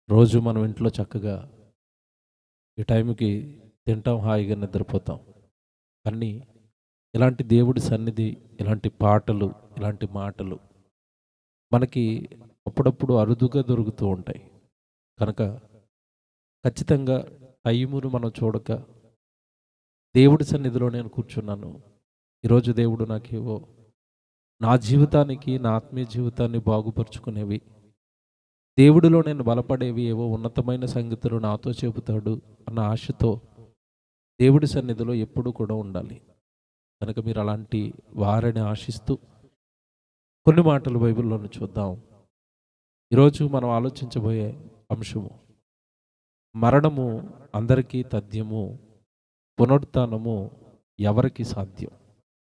రోజు మనం ఇంట్లో చక్కగా ఈ టైంకి తింటాం, హాయిగా నిద్రపోతాం. కానీ ఇలాంటి దేవుడి సన్నిధి, ఇలాంటి పాటలు, ఇలాంటి మాటలు మనకి అప్పుడప్పుడు అరుదుగా దొరుకుతూ ఉంటాయి. కనుక ఖచ్చితంగా టైమును మనం చూడక దేవుడి సన్నిధిలో నేను కూర్చున్నాను. ఈరోజు దేవుడు నాకేవో నా జీవితానికి, నా ఆత్మీయ జీవితాన్ని బాగుపరుచుకునేవి, దేవుడిలో నేను బలపడేవి ఏవో ఉన్నతమైన సంగతులు నాతో చెబుతాడు అన్న ఆశతో దేవుడి సన్నిధిలో ఎప్పుడూ కూడా ఉండాలి. కనుక మీరు అలాంటి వారిని ఆశిస్తూ కొన్ని మాటలు బైబిల్లోని చూద్దాం. ఈరోజు మనం ఆలోచించబోయే అంశము, మరణము అందరికీ తథ్యము, పునరుత్థానము ఎవరికి సాధ్యం.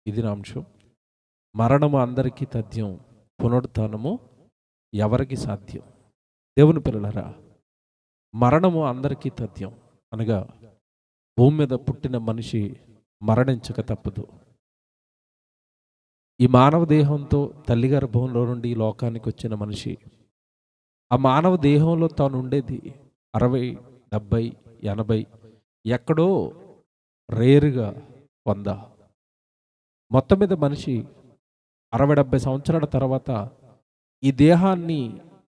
ఇది నా అంశం. మరణము అందరికీ తథ్యం, పునరుత్థానము ఎవరికి సాధ్యం. దేవుని పిల్లలారా, మరణము అందరికీ తథ్యం అనగా భూమి మీద పుట్టిన మనిషి మరణించక తప్పదు. ఈ మానవ దేహంతో తల్లి గర్భంలో నుండి ఈ లోకానికి వచ్చిన మనిషి, ఆ మానవ దేహంలో తాను ఉండేది 60, 70, 80, ఎక్కడో రేరుగా 100. మొత్తం మీద మనిషి 60-70 సంవత్సరాల తర్వాత ఈ దేహాన్ని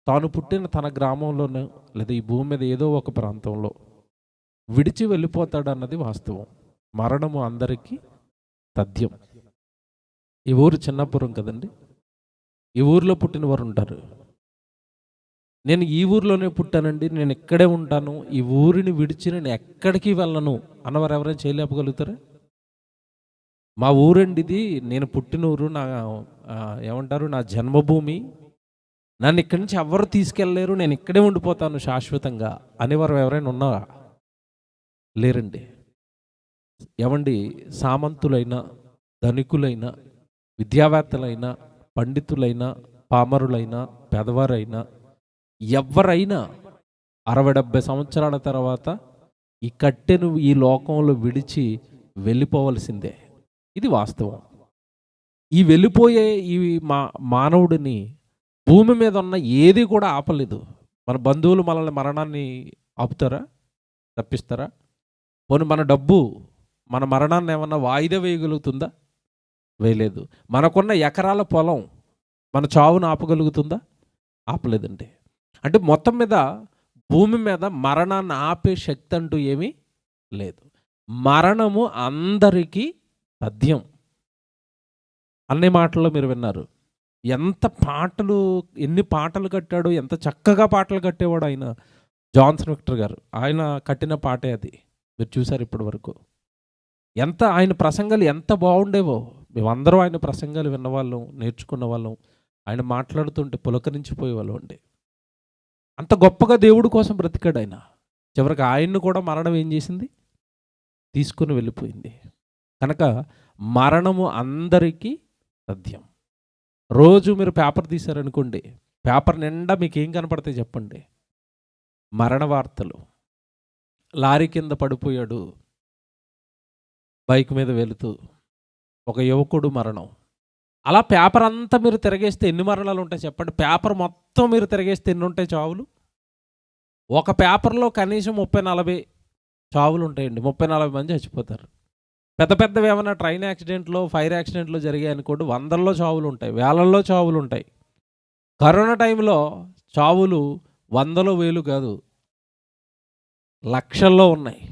తాను పుట్టిన తన గ్రామంలోనో లేదా ఈ భూమి మీద ఏదో ఒక ప్రాంతంలో విడిచి వెళ్ళిపోతాడన్నది వాస్తవం. మరణము అందరికీ తథ్యం. ఈ ఊరు చిన్నపురం కదండి. ఈ ఊరిలో పుట్టిన వారు ఉంటారు. నేను ఈ ఊరిలోనే పుట్టానండి, నేను ఇక్కడే ఉంటాను, ఈ ఊరిని విడిచి నేను ఎక్కడికి వెళ్ళను అన్నవారు ఎవరైనా చేయలేపగలుగుతారా? మా ఊరండి ఇది, నేను పుట్టిన ఊరు, నా ఏమంటారు, నా జన్మభూమి, నన్ను ఇక్కడి నుంచి ఎవరు తీసుకెళ్ళలేరు, నేను ఇక్కడే ఉండిపోతాను శాశ్వతంగా అనేవారు ఎవరైనా ఉన్నారా? లేరండి. ఏమండి, సామంతులైన, ధనికులైన, విద్యావేత్తలైన, పండితులైన, పామరులైన, పెదవారైనా ఎవరైనా 60-70 సంవత్సరాల తర్వాత ఈ కట్టెను ఈ లోకంలో విడిచి వెళ్ళిపోవలసిందే. ఇది వాస్తవం. ఈ వెళ్ళిపోయే ఈ మానవుడిని భూమి మీద ఉన్న ఏది కూడా ఆపలేదు. మన బంధువులు మనల్ని మరణాన్ని ఆపుతారా? తప్పిస్తారా? పోనీ మన డబ్బు మన మరణాన్ని ఏమన్నా వాయిదా వేయగలుగుతుందా? వేయలేదు. మనకున్న ఎకరాల పొలం మన చావును ఆపగలుగుతుందా? ఆపలేదండి. అంటే మొత్తం మీద భూమి మీద మరణాన్ని ఆపే శక్తి అంటూ ఏమీ లేదు. మరణము అందరికీ తథ్యం అనే మాటల్లో మీరు విన్నారు. ఎన్ని పాటలు కట్టాడు, ఎంత చక్కగా పాటలు కట్టేవాడు ఆయన. జాన్సన్ విక్టర్ గారు, ఆయన కట్టిన పాటే అది. మీరు చూసారు ఇప్పటి వరకు. ఆయన ప్రసంగాలు ఎంత బాగుండేవో. మేమందరం ఆయన ప్రసంగాలు విన్నవాళ్ళం, నేర్చుకున్న వాళ్ళం. ఆయన మాట్లాడుతుంటే పులకరించిపోయేవాళ్ళం అండి. అంత గొప్పగా దేవుడి కోసం బ్రతికాడు ఆయన. చివరికి ఆయన్ను కూడా మరణం ఏం చేసింది? తీసుకుని వెళ్ళిపోయింది. కనుక మరణము అందరికీ తథ్యం. రోజు మీరు పేపర్ తీశారనుకోండి, పేపర్ నిండా మీకు ఏం కనపడతాయి చెప్పండి? మరణ వార్తలు. లారీ కింద పడిపోయాడు బైక్ మీద వెళుతూ, ఒక యువకుడు మరణం. అలా పేపర్ అంతా మీరు తిరగేస్తే ఎన్ని మరణాలు ఉంటాయి చెప్పండి? పేపర్ మొత్తం మీరు తిరగేస్తే ఎన్ని ఉంటాయి చావులు? ఒక పేపర్లో కనీసం 30-40 చావులు ఉంటాయండి. 30-40 మంది చచ్చిపోతారు. పెద్ద పెద్దవి ఏమైనా ట్రైన్ యాక్సిడెంట్లో, ఫైర్ యాక్సిడెంట్లో జరిగాయి అనుకోండి, 100ల్లో చావులు ఉంటాయి, 1000ల్లో చావులు ఉంటాయి. కరోనా టైంలో చావులు 100లో 1000 కాదు, లక్షల్లో ఉన్నాయి.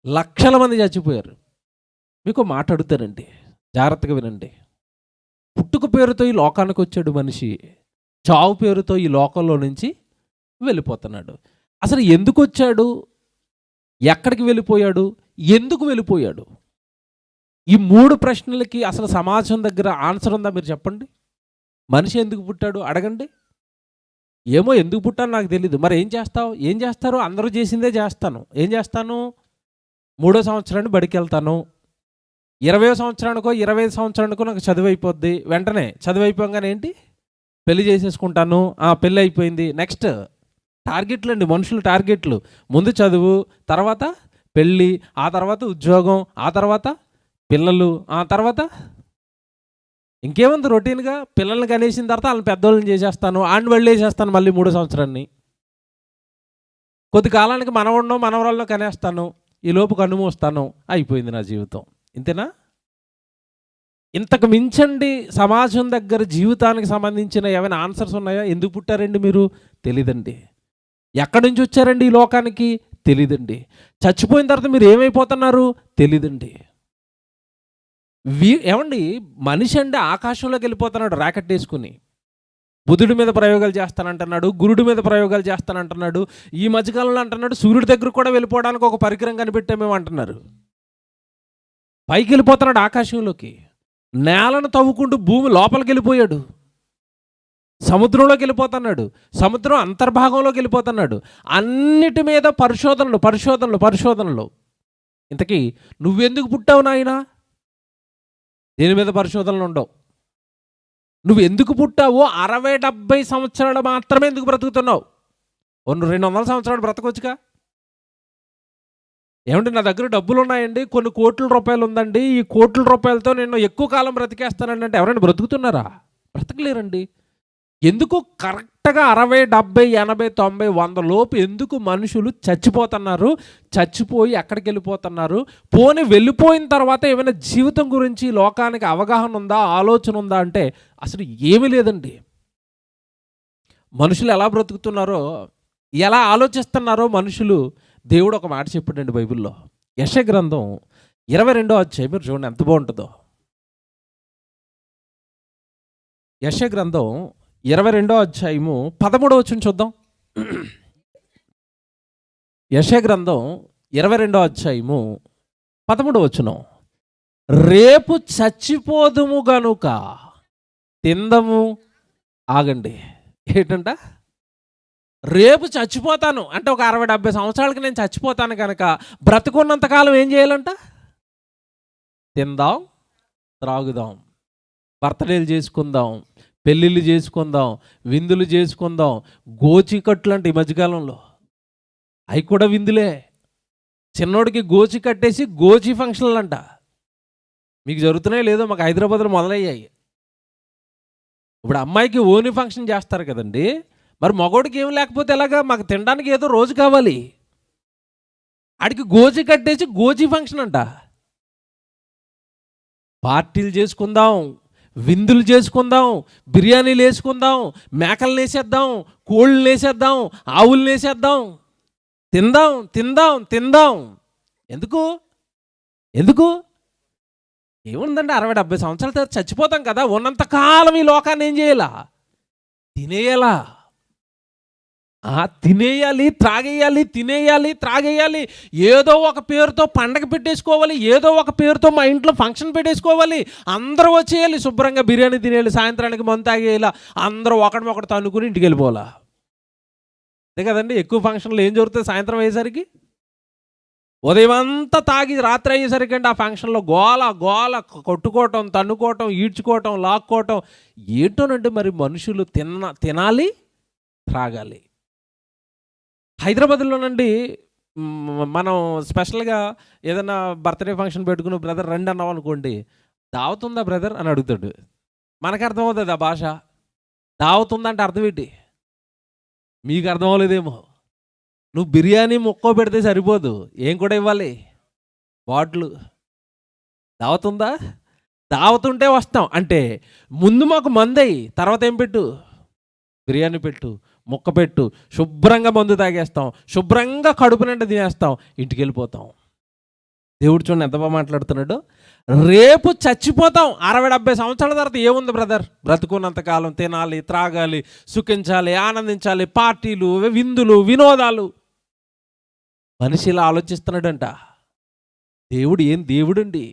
లక్షల మంది చచ్చిపోయారు. మీకు మాట అడుగుతారండి, జాగ్రత్తగా వినండి. పుట్టుక పేరుతో ఈ లోకానికి వచ్చాడు మనిషి, చావు పేరుతో ఈ లోకంలో నుంచి వెళ్ళిపోతున్నాడు. అసలు ఎందుకు వచ్చాడు? ఎక్కడికి వెళ్ళిపోయాడు? ఎందుకు వెళ్ళిపోయాడు? ఈ 3 ప్రశ్నలకి అసలు సమాజం దగ్గర ఆన్సర్ ఉందా? మీరు చెప్పండి. మనిషి ఎందుకు పుట్టాడు అడగండి. ఏమో ఎందుకు పుట్టాను నాకు తెలీదు. మరి ఏం చేస్తావు? ఏం చేస్తారు? అందరూ చేసిందే చేస్తాను. ఏం చేస్తాను? 3వ సంవత్సరాన్ని బడికి వెళ్తాను. 20వ సంవత్సరానికో 25 సంవత్సరానికో నాకు చదువు అయిపోద్ది. వెంటనే చదువు అయిపోగానే ఏంటి? పెళ్లి చేసేసుకుంటాను. పెళ్ళి అయిపోయింది. నెక్స్ట్ టార్గెట్లు అండి, మనుషులు టార్గెట్లు. ముందు చదువు, తర్వాత పెళ్ళి, ఆ తర్వాత ఉద్యోగం, ఆ తర్వాత పిల్లలు, ఆ తర్వాత ఇంకేముంది రొటీన్గా పిల్లల్ని కనేసిన తర్వాత వాళ్ళని పెద్దోళ్ళని చేసేస్తాను, ఆడిని వెళ్ళి వేసేస్తాను మళ్ళీ 3వ సంవత్సరాన్ని. కొద్ది కాలానికి మనవడినో మనవరాల్లో కనేస్తాను, ఈ లోపు కన్ను మూస్తాను, అయిపోయింది నా జీవితం. ఇంతేనా? ఇంతకు మించండి సమాజం దగ్గర జీవితానికి సంబంధించిన ఏమైనా ఆన్సర్స్ ఉన్నాయా? ఎందుకు పుట్టారండి మీరు? తెలీదండి. ఎక్కడి నుంచి వచ్చారండి ఈ లోకానికి? తెలీదండి. చచ్చిపోయిన తర్వాత మీరు ఏమైపోతున్నారు? తెలీదండి. ఏమండి, మనిషి అండి ఆకాశంలోకి వెళ్ళిపోతున్నాడు రాకెట్ వేసుకుని. బుధుడి మీద ప్రయోగాలు చేస్తానంటున్నాడు, గురుడి మీద ప్రయోగాలు చేస్తానంటున్నాడు. ఈ మధ్యకాలంలో అంటున్నాడు సూర్యుడి దగ్గర కూడా వెళ్ళిపోవడానికి ఒక పరికరం కనిపెట్టామేమో అంటున్నారు. పైకి వెళ్ళిపోతున్నాడు ఆకాశంలోకి. నేలను తవ్వుకుంటూ భూమి లోపలికి వెళ్ళిపోయాడు. సముద్రంలోకి వెళ్ళిపోతున్నాడు. సముద్రం అంతర్భాగంలోకి వెళ్ళిపోతున్నాడు. అన్నిటి మీద పరిశోధనలు. ఇంతకీ నువ్వెందుకు పుట్టావు నాయనా? దేని మీద పరిశోధనలు ఉండవు. నువ్వు ఎందుకు పుట్టావో 60-70 సంవత్సరాలు మాత్రమే ఎందుకు బ్రతుకుతున్నావు? 200 సంవత్సరాలు బ్రతకొచ్చుగా. ఏమంటే నా దగ్గర డబ్బులు ఉన్నాయండి, కొన్ని కోట్ల రూపాయలు ఉందండి, ఈ కోట్ల రూపాయలతో నేను ఎక్కువ కాలం బ్రతికేస్తానండి అంటే ఎవరైనా బ్రతుకుతున్నారా? బ్రతకలేరండి. ఎందుకు కరెక్ట్గా 60, 70, 80, 90, 100 లోపు ఎందుకు మనుషులు చచ్చిపోతున్నారు? చచ్చిపోయి ఎక్కడికి వెళ్ళిపోతున్నారు? పోనీ వెళ్ళిపోయిన తర్వాత ఏమైనా జీవితం గురించి లోకానికి అవగాహన ఉందా, ఆలోచన ఉందా అంటే అసలు ఏమీ లేదండి. మనుషులు ఎలా బ్రతుకుతున్నారో, ఎలా ఆలోచిస్తున్నారో మనుషులు దేవుడు ఒక మాట చెప్పాడండి బైబిల్లో. యెషయా గ్రంథం 22వ అధ్యాయం, మీరు చూడండి ఎంత బాగుంటుందో. యెషయా గ్రంథం 22వ అధ్యాయము 13వ వచనం చూద్దాం. యెషయా గ్రంథం 22వ అధ్యాయము 13వ వచనం. రేపు చచ్చిపోదుము గనుక తిందము. ఆగండి, ఏంటంట? రేపు చచ్చిపోతాను అంటే ఒక 60-70 సంవత్సరాలకి నేను చచ్చిపోతాను కనుక బ్రతుకున్నంతకాలం ఏం చేయాలంట? తిందాం, త్రాగుదాం, బర్త్డేలు చేసుకుందాం, పెళ్ళిళ్ళు చేసుకుందాం, విందులు చేసుకుందాం. గోచికట్లు అంటే ఈ మధ్యకాలంలో అవి కూడా విందులే. చిన్నోడికి గోచి కట్టేసి గోచి ఫంక్షన్లు అంట. మీకు జరుగుతున్నాయో లేదో, మాకు హైదరాబాద్లో మొదలయ్యాయి. ఇప్పుడు అమ్మాయికి ఓని ఫంక్షన్ చేస్తారు కదండి, మరి మగోడికి ఏం లేకపోతే ఎలాగా? మాకు తినడానికి ఏదో రోజు కావాలి. ఆడికి గోచి కట్టేసి గోచి ఫంక్షన్ అంట. పార్టీలు చేసుకుందాం, విందులు చేసుకుందాం, బిర్యానీలు వేసుకుందాం, మేకలు వేసేద్దాం, కోళ్ళు వేసేద్దాం, ఆవులు వేసేద్దాం, తిందాం తిందాం తిందాం. ఎందుకు ఏముందండి? 60-70 సంవత్సరాల తర్వాత చచ్చిపోతాం కదా, ఉన్నంతకాలం ఈ లోకాన్ని ఏం చేయాలా? తినేయాలా? తినేయాలి, త్రాగేయాలి, తినేయాలి, త్రాగేయాలి. ఏదో ఒక పేరుతో పండగ పెట్టేసుకోవాలి, ఏదో ఒక పేరుతో మా ఇంట్లో ఫంక్షన్ పెట్టేసుకోవాలి, అందరూ వచ్చేయాలి, శుభ్రంగా బిర్యానీ తినేయాలి, సాయంత్రానికి మందు తాగేయాలి, అందరూ ఒకటి తన్నుకుని ఇంటికి వెళ్ళిపోవాలా. అంతే కదండి. ఎక్కువ ఫంక్షన్లు ఏం జరుగుతుంది? సాయంత్రం అయ్యేసరికి ఉదయం అంతా తాగి రాత్రి అయ్యేసరికి అంటే ఆ ఫంక్షన్లో గోల కొట్టుకోవటం, తన్నుకోవటం, ఈడ్చుకోవటం, లాక్కోవటం. ఏంటోనంటే మరి మనుషులు తినాలి, త్రాగాలి. హైదరాబాద్లోనండి మనం స్పెషల్గా ఏదైనా బర్త్డే ఫంక్షన్ పెట్టుకుని బ్రదర్ రండి అన్నాం అనుకోండి, దావత్ ఉందా బ్రదర్ అని అడుగుతాడు. మనకు అర్థమవుతుంది ఆ భాష. దావత్ ఉందంటే అర్థం ఏంటి? మీకు అర్థం అవ్వలేదేమో. నువ్వు బిర్యానీ ముక్కో పెడితే సరిపోదు, ఏం కూడా ఇవ్వాలి? బాటిల్. దావత్ ఉందా? దావత్ ఉంటే వస్తాం అంటే ముందు మాకు మందయి, తర్వాత ఏం పెట్టు? బిర్యానీ పెట్టు, ముక్క పెట్టు, శుభ్రంగా మందు తాగేస్తాం, శుభ్రంగా కడుపు నిండా తినేస్తాం, ఇంటికి వెళ్ళిపోతాం. దేవుడు చూడండి ఎంత బాగా మాట్లాడుతున్నాడు. రేపు చచ్చిపోతాం. 60-70 సంవత్సరాల తర్వాత ఏముంది బ్రదర్? బ్రతుకున్నంతకాలం తినాలి, త్రాగాలి, సుఖించాలి, ఆనందించాలి, పార్టీలు, విందులు, వినోదాలు. మనిషి ఇలా ఆలోచిస్తున్నాడంట. దేవుడు ఏం దేవుడండి?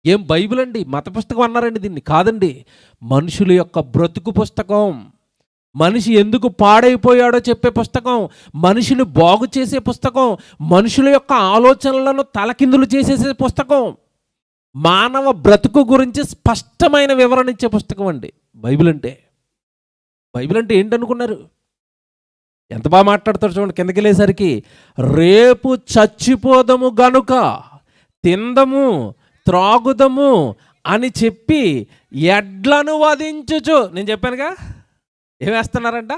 ఏం బైబిల్ అండి? మత పుస్తకం అన్నారండి దీన్ని? కాదండి, మనుషుల యొక్క బ్రతుకు పుస్తకం. మనిషి ఎందుకు పాడైపోయాడో చెప్పే పుస్తకం, మనిషిని బాగు చేసే పుస్తకం, మనుషుల యొక్క ఆలోచనలను తలకిందులు చేసేసే పుస్తకం, మానవ బ్రతుకు గురించి స్పష్టమైన వివరణ ఇచ్చే పుస్తకం అండి బైబిల్ అంటే. బైబిల్ అంటే ఏంటనుకున్నారు? ఎంత బాగా మాట్లాడతారు చూడండి కిందకి వెళ్ళేసరికి. రేపు చచ్చిపోదము గనుక తిందము, త్రాగుదము అని చెప్పి ఎడ్లను వధించుచు. నేను చెప్పానుగా, ఏం వేస్తున్నారంట?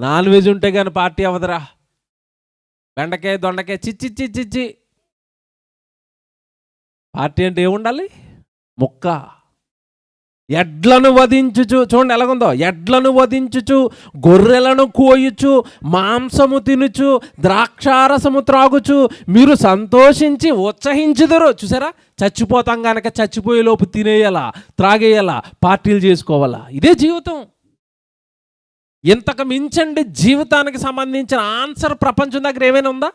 నాన్ వెజ్ ఉంటే కానీ పార్టీ అవ్వదురా. బెండకాయ దొండకాయ చిచ్చి చిచ్చి. పార్టీ అంటే ఏముండాలి? ముక్క. ఎడ్లను వధించుచు, చూడండి ఎలాగుందో, ఎడ్లను వధించుచు, గొర్రెలను కోయుచు, మాంసము తినుచు, ద్రాక్షారసము త్రాగుచు మీరు సంతోషించి ఉత్సహించుదురు. చూసారా, చచ్చిపోతాం కనుక చచ్చిపోయేలోపు తినేయాలా, త్రాగేయాలా, పార్టీలు చేసుకోవాలా. ఇదే జీవితం. ఇంతకు మించండి జీవితానికి సంబంధించిన ఆన్సర్ ప్రపంచం దగ్గర ఏమైనా ఉందా?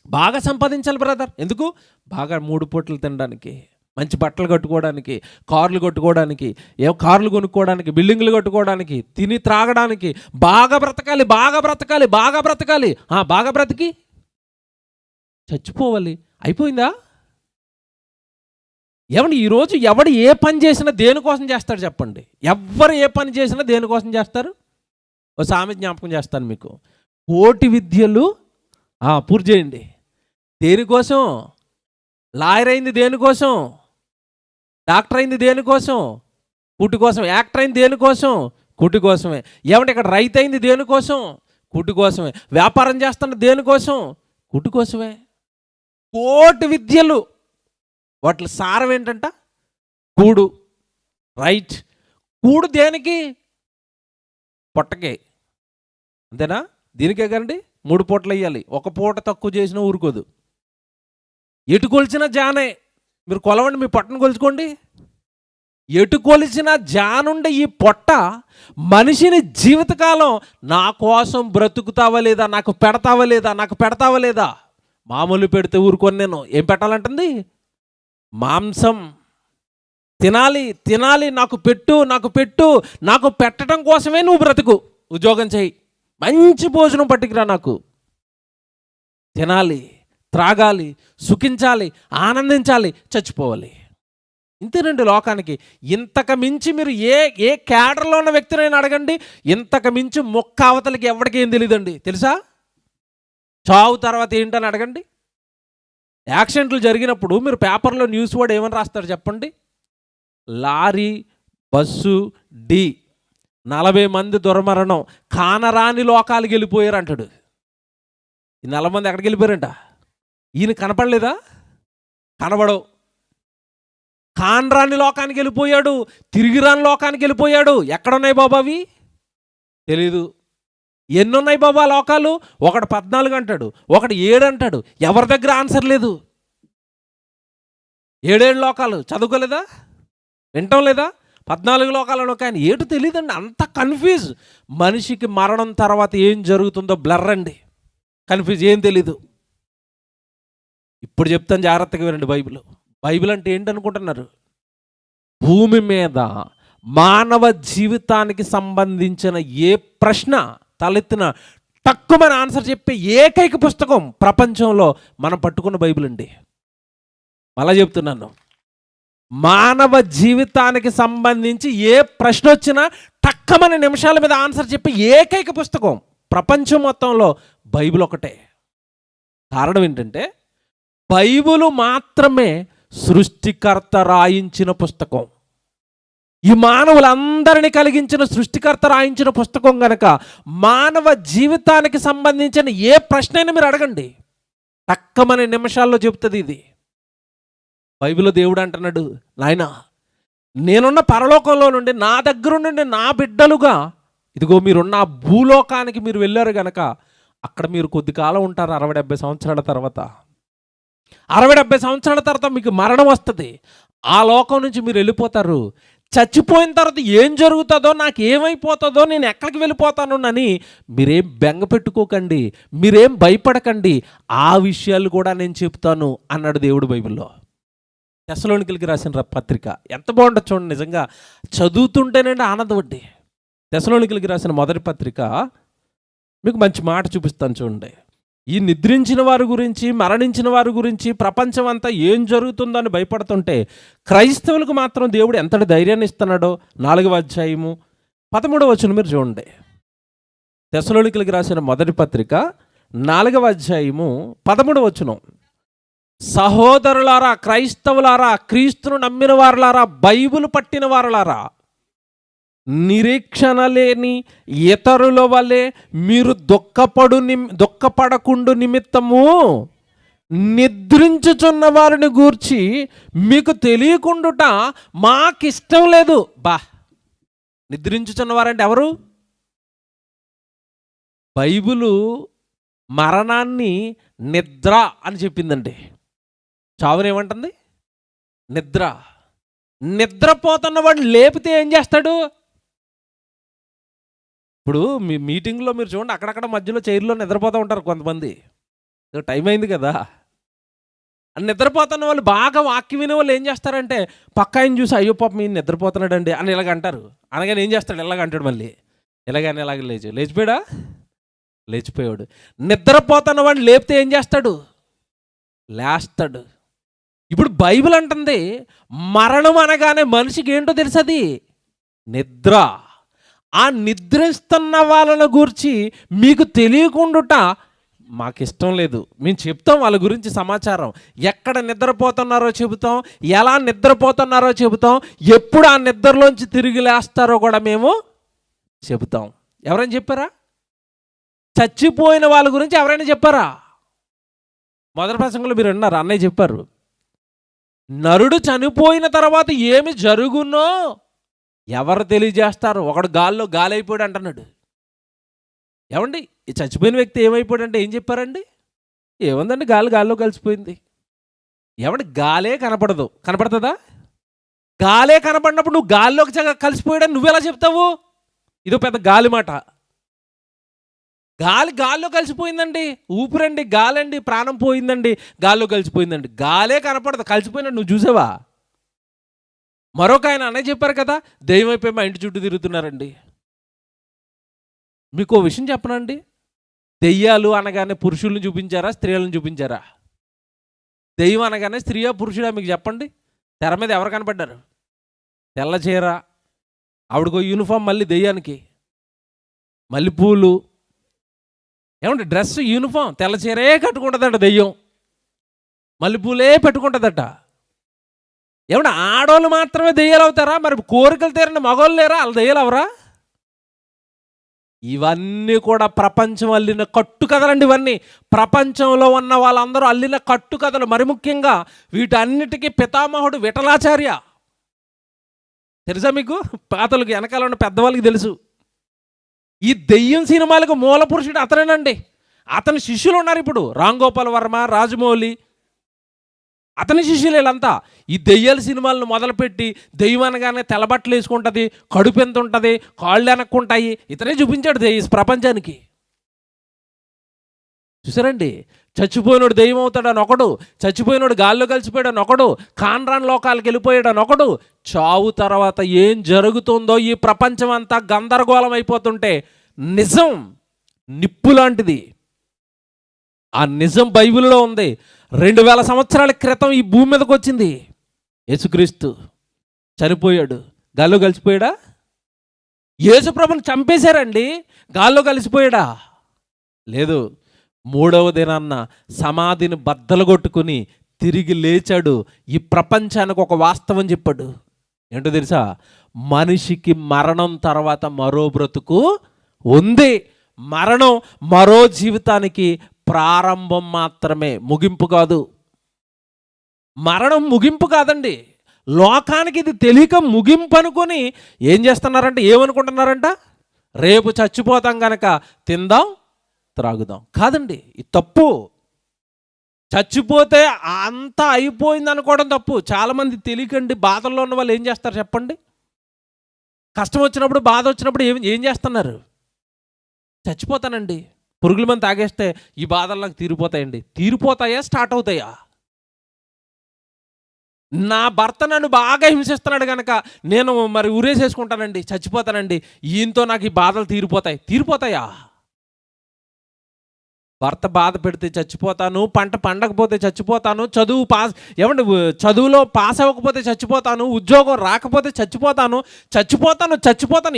బాగా సంపాదించాలి బ్రదర్. ఎందుకు? బాగా 3 పూటలు తినడానికి, మంచి బట్టలు కట్టుకోవడానికి, కార్లు కట్టుకోవడానికి, కార్లు కొనుక్కోవడానికి, బిల్డింగ్లు కట్టుకోవడానికి, తిని త్రాగడానికి, బాగా బ్రతకాలి బాగా బ్రతకాలి బాగా బ్రతకాలి. బాగా బ్రతికి చచ్చిపోవాలి. అయిపోయిందా? ఏమండి, ఈరోజు ఎవడు ఏ పని చేసినా దేనికోసం చేస్తాడు చెప్పండి? ఎవ్వరు ఏ పని చేసినా దేనికోసం చేస్తారు? ఓ సామెత జ్ఞాపకం చేస్తాను మీకు. కోటి విద్యలు పూర్తి చేయండి. దేనికోసం? లాయర్ అయింది దేనికోసం? డాక్టర్ అయింది దేనికోసం? కూటి కోసం. యాక్టర్ అయింది దేనికోసం? కూటి కోసమే. ఏమంటే ఇక్కడ రైతు అయింది దేనికోసం? కూటి కోసమే. వ్యాపారం చేస్తున్న దేనికోసం? కూటి కోసమే. కోటి విద్యలు, వాటి సారం ఏంటంట? కూడు. రైట్. కూడు దేనికి? పొట్టకే. అంతేనా? దీనికే కండి 3 పూటలు వేయాలి. 1 పూట తక్కువ చేసినా ఊరుకోదు. ఎటు కొలిచిన జానే. మీరు కొలవండి, మీ పొట్టను కొలుచుకోండి. ఎటు కొలిచిన జానుండే ఈ పొట్ట మనిషిని జీవితకాలం నా కోసం బ్రతుకుతావా లేదా, నాకు పెడతావా లేదా, నాకు పెడతావా లేదా. మామూలు పెడితే ఊరుకొని నేను ఏం పెట్టాలంటుంది? మాంసం తినాలి తినాలి, నాకు పెట్టు నాకు పెట్టు, నాకు పెట్టడం కోసమే నువ్వు బ్రతుకు, ఉద్యోగం చేయి, మంచి భోజనం పట్టుకురా, నాకు తినాలి, త్రాగాలి, సుఖించాలి, ఆనందించాలి, చచ్చిపోవాలి. ఇంతేనండి లోకానికి. ఇంతకు మించి మీరు ఏ క్యాడర్లో ఉన్న వ్యక్తినైనా అడగండి, ఇంతకు మించి మొక్క అవతలకి ఎవరికి ఏం తెలియదండి. తెలుసా? చావు తర్వాత ఏంటని అడగండి. యాక్సిడెంట్లు జరిగినప్పుడు మీరు పేపర్లో న్యూస్ వాడు ఏమని రాస్తారు చెప్పండి? లారీ బస్సు డి 40 మంది దుర్మరణం, కానరాని లోకాలకు వెళ్ళిపోయారు అంటాడు. ఈ 40 మంది ఎక్కడికి వెళ్ళిపోయారంట? ఈయన కనపడలేదా? కనబడవు. కానరాని లోకానికి వెళ్ళిపోయాడు, తిరిగి రాని లోకానికి వెళ్ళిపోయాడు. ఎక్కడున్నాయి బాబా అవి? తెలీదు. ఎన్నున్నాయి బాబా లోకాలు? ఒకడు 14 అంటాడు, ఒకడు 7 అంటాడు. ఎవరి దగ్గర ఆన్సర్ లేదు. 7 లోకాలు చదువుకోలేదా? వింటాం లేదా? 14 లోకాలను కానీ ఏటు తెలియదండి. అంత కన్ఫ్యూజ్. మనిషికి మరణం తర్వాత ఏం జరుగుతుందో బ్లర్ అండి, కన్ఫ్యూజ్, ఏం తెలీదు. ఇప్పుడు చెప్తాను, జాగ్రత్తగా వినండి. బైబిల్ అంటే ఏంటనుకుంటున్నారు? భూమి మీద మానవ జీవితానికి సంబంధించిన ఏ ప్రశ్న తలెత్తిన తక్కువని ఆన్సర్ చెప్పే ఏకైక పుస్తకం ప్రపంచంలో మనం పట్టుకున్న బైబిల్ అండి. మళ్ళా చెప్తున్నాను, మానవ జీవితానికి సంబంధించి ఏ ప్రశ్న వచ్చినా తక్కువని నిమిషాల మీద ఆన్సర్ చెప్పే ఏకైక పుస్తకం ప్రపంచం మొత్తంలో బైబిల్ ఒకటే. కారణం ఏంటంటే బైబిల్ మాత్రమే సృష్టికర్త రాయించిన పుస్తకం. ఈ మానవులందరినీ కలిగించిన సృష్టికర్త రాయించిన పుస్తకం కనుక మానవ జీవితానికి సంబంధించిన ఏ ప్రశ్న అయినా మీరు అడగండి, తక్కువని నిమిషాల్లో చెబుతుంది ఇది. బైబిల్లో దేవుడు అంటున్నాడు, నాయనా నేనున్న పరలోకంలో నుండి నా దగ్గర నుండి నా బిడ్డలుగా ఇదిగో మీరున్న భూలోకానికి మీరు వెళ్ళారు కనుక అక్కడ మీరు కొద్ది కాలం ఉంటారు. 60-70 సంవత్సరాల తర్వాత 60-70 సంవత్సరాల తర్వాత మీకు మరణం వస్తుంది. ఆ లోకం నుంచి మీరు వెళ్ళిపోతారు. చచ్చిపోయిన తర్వాత ఏం జరుగుతుందో, నాకు ఏమైపోతుందో, నేను ఎక్కడికి వెళ్ళిపోతాను అని మీరేం బెంగ పెట్టుకోకండి, మీరేం భయపడకండి, ఆ విషయాలు కూడా నేను చెప్తాను అన్నాడు దేవుడు బైబిల్లో. తెస్సలోనికీయులకు రాసిన పత్రిక ఎంత బాగుంటుంది చూడండి. నిజంగా చదువుతుంటేనండి ఆనందం అండి. తెస్సలోనికీయులకు రాసిన మొదటి పత్రిక మీకు మంచి మాట చూపిస్తాను చూడండి. ఈ నిద్రించిన వారి గురించి, మరణించిన వారి గురించి ప్రపంచం అంతా ఏం జరుగుతుందో అని భయపడుతుంటే క్రైస్తవులకు మాత్రం దేవుడు ఎంతటి ధైర్యాన్ని ఇస్తున్నాడో 4వ అధ్యాయము 13వ వచనం మీరు చూడండి. తెస్సలోనికీయులకు రాసిన మొదటి పత్రిక 4వ అధ్యాయము 13వ వచనం. సహోదరులారా, క్రైస్తవులారా, క్రీస్తును నమ్మిన వారులారా, బైబిల్ పట్టిన వారులారా, నిరీక్షణ లేని ఇతరుల వలె మీరు దుఃఖపడకుండు నిమిత్తము నిద్రించుచున్న వారిని గూర్చి మీకు తెలియకుండుట మాకిష్టం లేదు. నిద్రించుచున్న వారంటే ఎవరు? బైబిలు మరణాన్ని నిద్ర అని చెప్పిందండి. చావునేమంటుంది? నిద్ర. నిద్రపోతున్న వాడిని లేపితే ఏం చేస్తాడు? ఇప్పుడు మీ మీటింగ్లో మీరు చూడండి, అక్కడక్కడ మధ్యలో చైర్లో నిద్రపోతూ ఉంటారు కొంతమంది. టైం అయింది కదా, నిద్రపోతున్న వాళ్ళు బాగా వాక్యం వినే వాళ్ళు ఏం చేస్తారంటే పక్క ఆయన చూసి అయ్యో పాప మీరు నిద్రపోతున్నాడండి అని ఇలాగ అంటారు. అనగానే ఏం చేస్తాడు? ఇలాగ అంటాడు. మళ్ళీ ఇలాగని ఇలాగ లేచిపోయాడా? లేచిపోయాడు. నిద్రపోతున్న వాడిని లేపితే ఏం చేస్తాడు? లేస్తాడు. ఇప్పుడు బైబిల్ అంటుంది మరణం అనగానే మనిషికి ఏంటో తెలుసది? నిద్ర. ఆ నిద్రిస్తున్న వాళ్ళని గురించి మీకు తెలియకుండుట మాకు ఇష్టం లేదు. మేము చెప్తాం వాళ్ళ గురించి సమాచారం. ఎక్కడ నిద్రపోతున్నారో చెబుతాం, ఎలా నిద్రపోతున్నారో చెబుతాం, ఎప్పుడు ఆ నిద్రలోంచి తిరిగి లేస్తారో కూడా మేము చెబుతాం. ఎవరైనా చెప్పారా? చచ్చిపోయిన వాళ్ళ గురించి ఎవరైనా చెప్పారా? మొదటి ప్రసంగంలో మీరు విన్నారు, అన్నయ్య చెప్పారు. నరుడు చనిపోయిన తర్వాత ఏమి జరుగునో ఎవరు తెలియజేస్తారు? ఒకడు గాల్లో గాలైపోయాడు అంటున్నాడు. ఏమండి, ఈ చచ్చిపోయిన వ్యక్తి ఏమైపోయాడంటే ఏం చెప్పారండి? ఏముందండి, గాల్లో కలిసిపోయింది. ఏమండి, గాలే కనపడదు. కనపడుతుందా? గాలే కనపడినప్పుడు నువ్వు గాల్లోకి కలిసిపోయాడని నువ్వెలా చెప్తావు? ఇదో పెద్ద గాలి మాట. గాల్లో కలిసిపోయిందండి. ఊపిరండి, గాలండి, ప్రాణం పోయిందండి, గాల్లో కలిసిపోయిందండి. గాలే కనపడదు, కలిసిపోయినట్టు నువ్వు చూసావా? మరొక ఆయన అన్నయ్య చెప్పారు కదా, దెయ్యం అయిపోయి మా ఇంటి చుట్టూ తిరుగుతున్నారండి. మీకు ఓ విషయం చెప్పనండి, దెయ్యాలు అనగానే పురుషులను చూపించారా, స్త్రీలను చూపించారా? దెయ్యం అనగానే స్త్రీయా పురుషుడా మీకు చెప్పండి? తెర మీద ఎవరు కనపడ్డారు? తెల్ల చీర, ఆవిడకో యూనిఫామ్, మళ్ళీ దెయ్యానికి మల్లెపూలు. ఏమంటే డ్రెస్ యూనిఫామ్, తెల్ల చీరే కట్టుకుంటుందట దెయ్యం, మల్లెపూలే పెట్టుకుంటుందట. ఏమంటే ఆడవాళ్ళు మాత్రమే దెయ్యాలు అవుతారా? మరి కోరికలు తీరిన మగవాళ్ళు లేరా? వాళ్ళు దెయ్యాలు అవరా? ఇవన్నీ కూడా ప్రపంచం అల్లిన కట్టు కథలండి. ఇవన్నీ ప్రపంచంలో ఉన్న వాళ్ళందరూ అల్లిన కట్టు కథలు. మరి ముఖ్యంగా వీటన్నిటికీ పితామహుడు విఠలాచార్య. తెలుసా మీకు? పాతలకు వెనకాల ఉన్న పెద్దవాళ్ళకి తెలుసు. ఈ దెయ్యం సినిమాలకు మూల పురుషుడు అతనేనండి. అతని శిష్యులు ఉన్నారు ఇప్పుడు, రామ్ గోపాల్ వర్మ, రాజమౌళి, అతని శిష్యులు వీళ్ళంతా. ఈ దెయ్యాల సినిమాలను మొదలుపెట్టి దెయ్యం అనగానే తెల్లబట్టలు వేసుకుంటుంది, కడుపు ఎంత ఉంటుంది, కాళ్ళు వెనక్కుంటాయి, ఇతనే చూపించాడు ప్రపంచానికి. చూసారండి, చచ్చిపోయినోడు దెయ్యం అవుతాడని ఒకడు, చచ్చిపోయినోడు గాల్లో కలిసిపోయాడని ఒకడు, కాన్రాన్ లోకాలకు వెళ్ళిపోయాడని ఒకడు. చావు తర్వాత ఏం జరుగుతుందో ఈ ప్రపంచం అంతా గందరగోళం అయిపోతుంటే నిజం నిప్పు లాంటిది. ఆ నిజం బైబిల్లో ఉంది. 2000 సంవత్సరాల క్రితం ఈ భూమి మీదకి వచ్చింది. యేసుక్రీస్తు చనిపోయాడు, గాల్లో కలిసిపోయాడా? యేసుప్రభుని చంపేశారండి, గాల్లో కలిసిపోయాడా? లేదు. 3వ దినాన్న సమాధిని బద్దలు కొట్టుకుని తిరిగి లేచాడు. ఈ ప్రపంచానికి ఒక వాస్తవం చెప్పాడు. ఏంటో తెలుసా? మనిషికి మరణం తర్వాత మరో బ్రతుకు ఉంది. మరణం మరో జీవితానికి ప్రారంభం మాత్రమే, ముగింపు కాదు. మరణం ముగింపు కాదండి. లోకానికి ఇది తెలియక ముగింపు అనుకొని ఏం చేస్తున్నారంటే, ఏమనుకుంటున్నారంట? రేపు చచ్చిపోతాం గనక తిందాం త్రాగుదాం. కాదండి, ఇది తప్పు. చచ్చిపోతే అంతా అయిపోయింది అనుకోవడం తప్పు. చాలామంది తెలియకండి బాధల్లో ఉన్న వాళ్ళు ఏం చేస్తారు చెప్పండి? కష్టం వచ్చినప్పుడు, బాధ వచ్చినప్పుడు ఏం చేస్తున్నారు? చచ్చిపోతానండి, పురుగుల మంది తాగేస్తే ఈ బాధలు నాకు తీరిపోతాయండి. తీరిపోతాయా? స్టార్ట్ అవుతాయా? నా భర్త నన్ను బాగా హింసిస్తున్నాడు కనుక నేను మరి ఊరేసేసుకుంటానండి, చచ్చిపోతానండి, ఈయనతో నాకు ఈ బాధలు తీరిపోతాయా? భర్త బాధ పెడితే చచ్చిపోతాను, పంట పండకపోతే చచ్చిపోతాను, చదువులో పాస్ అవ్వకపోతే చచ్చిపోతాను, ఉద్యోగం రాకపోతే చచ్చిపోతాను.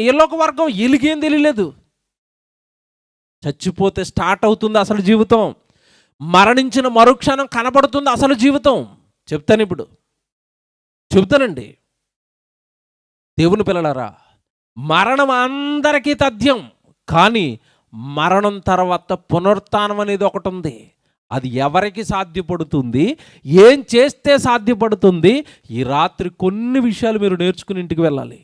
ఏలోక వర్గం వీళ్ళకేం తెలియలేదు. చచ్చిపోతే స్టార్ట్ అవుతుంది అసలు జీవితం. మరణించిన మరుక్షణం కనబడుతుంది అసలు జీవితం. చెప్తానండి. దేవుని పిల్లలారా, మరణం అందరికీ తథ్యం, కానీ మరణం తర్వాత పునరుత్థానం అనేది ఒకటి ఉంది. అది ఎవరికి సాధ్యపడుతుంది, ఏం చేస్తే సాధ్యపడుతుంది? ఈ రాత్రి కొన్ని విషయాలు మీరు నేర్చుకుని ఇంటికి వెళ్ళాలి.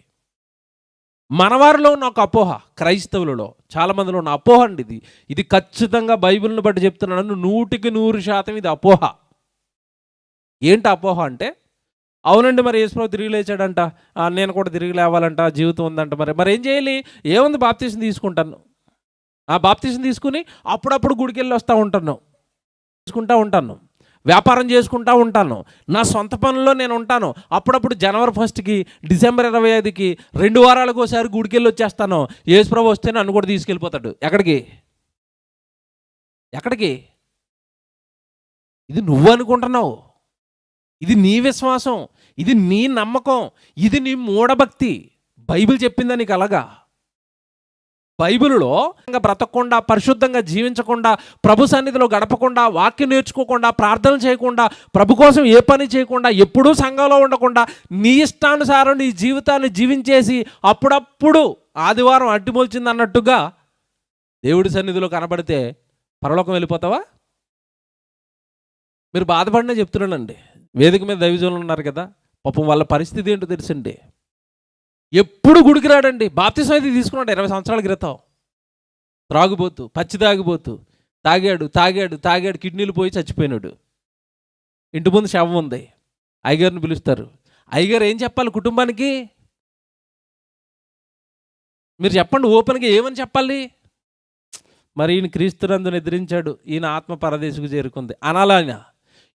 మనవారిలో ఉన్న ఒక అపోహ, క్రైస్తవులలో చాలామందిలో ఉన్న అపోహ అండి ఇది. ఇది ఖచ్చితంగా బైబిల్ని బట్టి చెప్తున్నాను, 100% ఇది అపోహ. ఏంటి అపోహ అంటే, అవునండి మరి యేసుప్రభు తిరిగి లేచాడంట, నేను కూడా తిరిగి లేవాలంట, జీవితం ఉందంట, మరి ఏం చేయాలి? ఏముంది, బాప్తీసం తీసుకుంటాను. ఆ బాప్తీసం తీసుకుని అప్పుడప్పుడు గుడికి వెళ్ళి వస్తూ ఉంటాను, వ్యాపారం చేసుకుంటూ ఉంటాను, నా సొంత పనుల్లో నేను ఉంటాను. అప్పుడప్పుడు జనవరి 1కి, డిసెంబర్ 25కి 2 వారాలకు ఒకసారి గుడికి వెళ్ళి వచ్చేస్తాను. యేసుప్రభు వస్తే నన్ను కూడా తీసుకెళ్ళిపోతాడు. ఎక్కడికి? ఇది నువ్వు అనుకుంటున్నావు, ఇది నీ విశ్వాసం, ఇది నీ నమ్మకం, ఇది నీ మూఢభక్తి. బైబిల్ చెప్పిందా నీకు అలాగా? బైబిల్లో బ్రతకకుండా, పరిశుద్ధంగా జీవించకుండా, ప్రభు సన్నిధిలో గడపకుండా, వాక్యం నేర్చుకోకుండా, ప్రార్థనలు చేయకుండా, ప్రభు కోసం ఏ పని చేయకుండా, ఎప్పుడూ సంఘంలో ఉండకుండా, నీ ఇష్టానుసారం నీ జీవితాన్ని జీవించేసి అప్పుడప్పుడు ఆదివారం అడ్డుమొల్చింది అన్నట్టుగా దేవుడి సన్నిధిలో కనబడితే పరలోకం వెళ్ళిపోతావా? మీరు బాధపడినా చెప్తున్నానండి. వేదిక మీద దైవజనులు ఉన్నారు కదా, పాపం వాళ్ళ పరిస్థితి ఏంటో తెలుసండి. ఎప్పుడు గుడికి రాడండి. బాప్తిసం అయితే తీసుకున్నాడు 20 సంవత్సరాల క్రితం. త్రాగుబోతు, పచ్చి తాగిపోతూ, తాగాడు, కిడ్నీలు పోయి చచ్చిపోయినాడు. ఇంటి ముందు శవం ఉంది. అయ్యగారిని పిలుస్తారు. అయ్యగారు ఏం చెప్పాలి కుటుంబానికి? మీరు చెప్పండి ఓపెన్గా, ఏమని చెప్పాలి? మరి ఈయన క్రీస్తునందు నిద్రించాడు, ఈయన ఆత్మ పరదేశకు చేరుకుంది అనాలా? ఆయన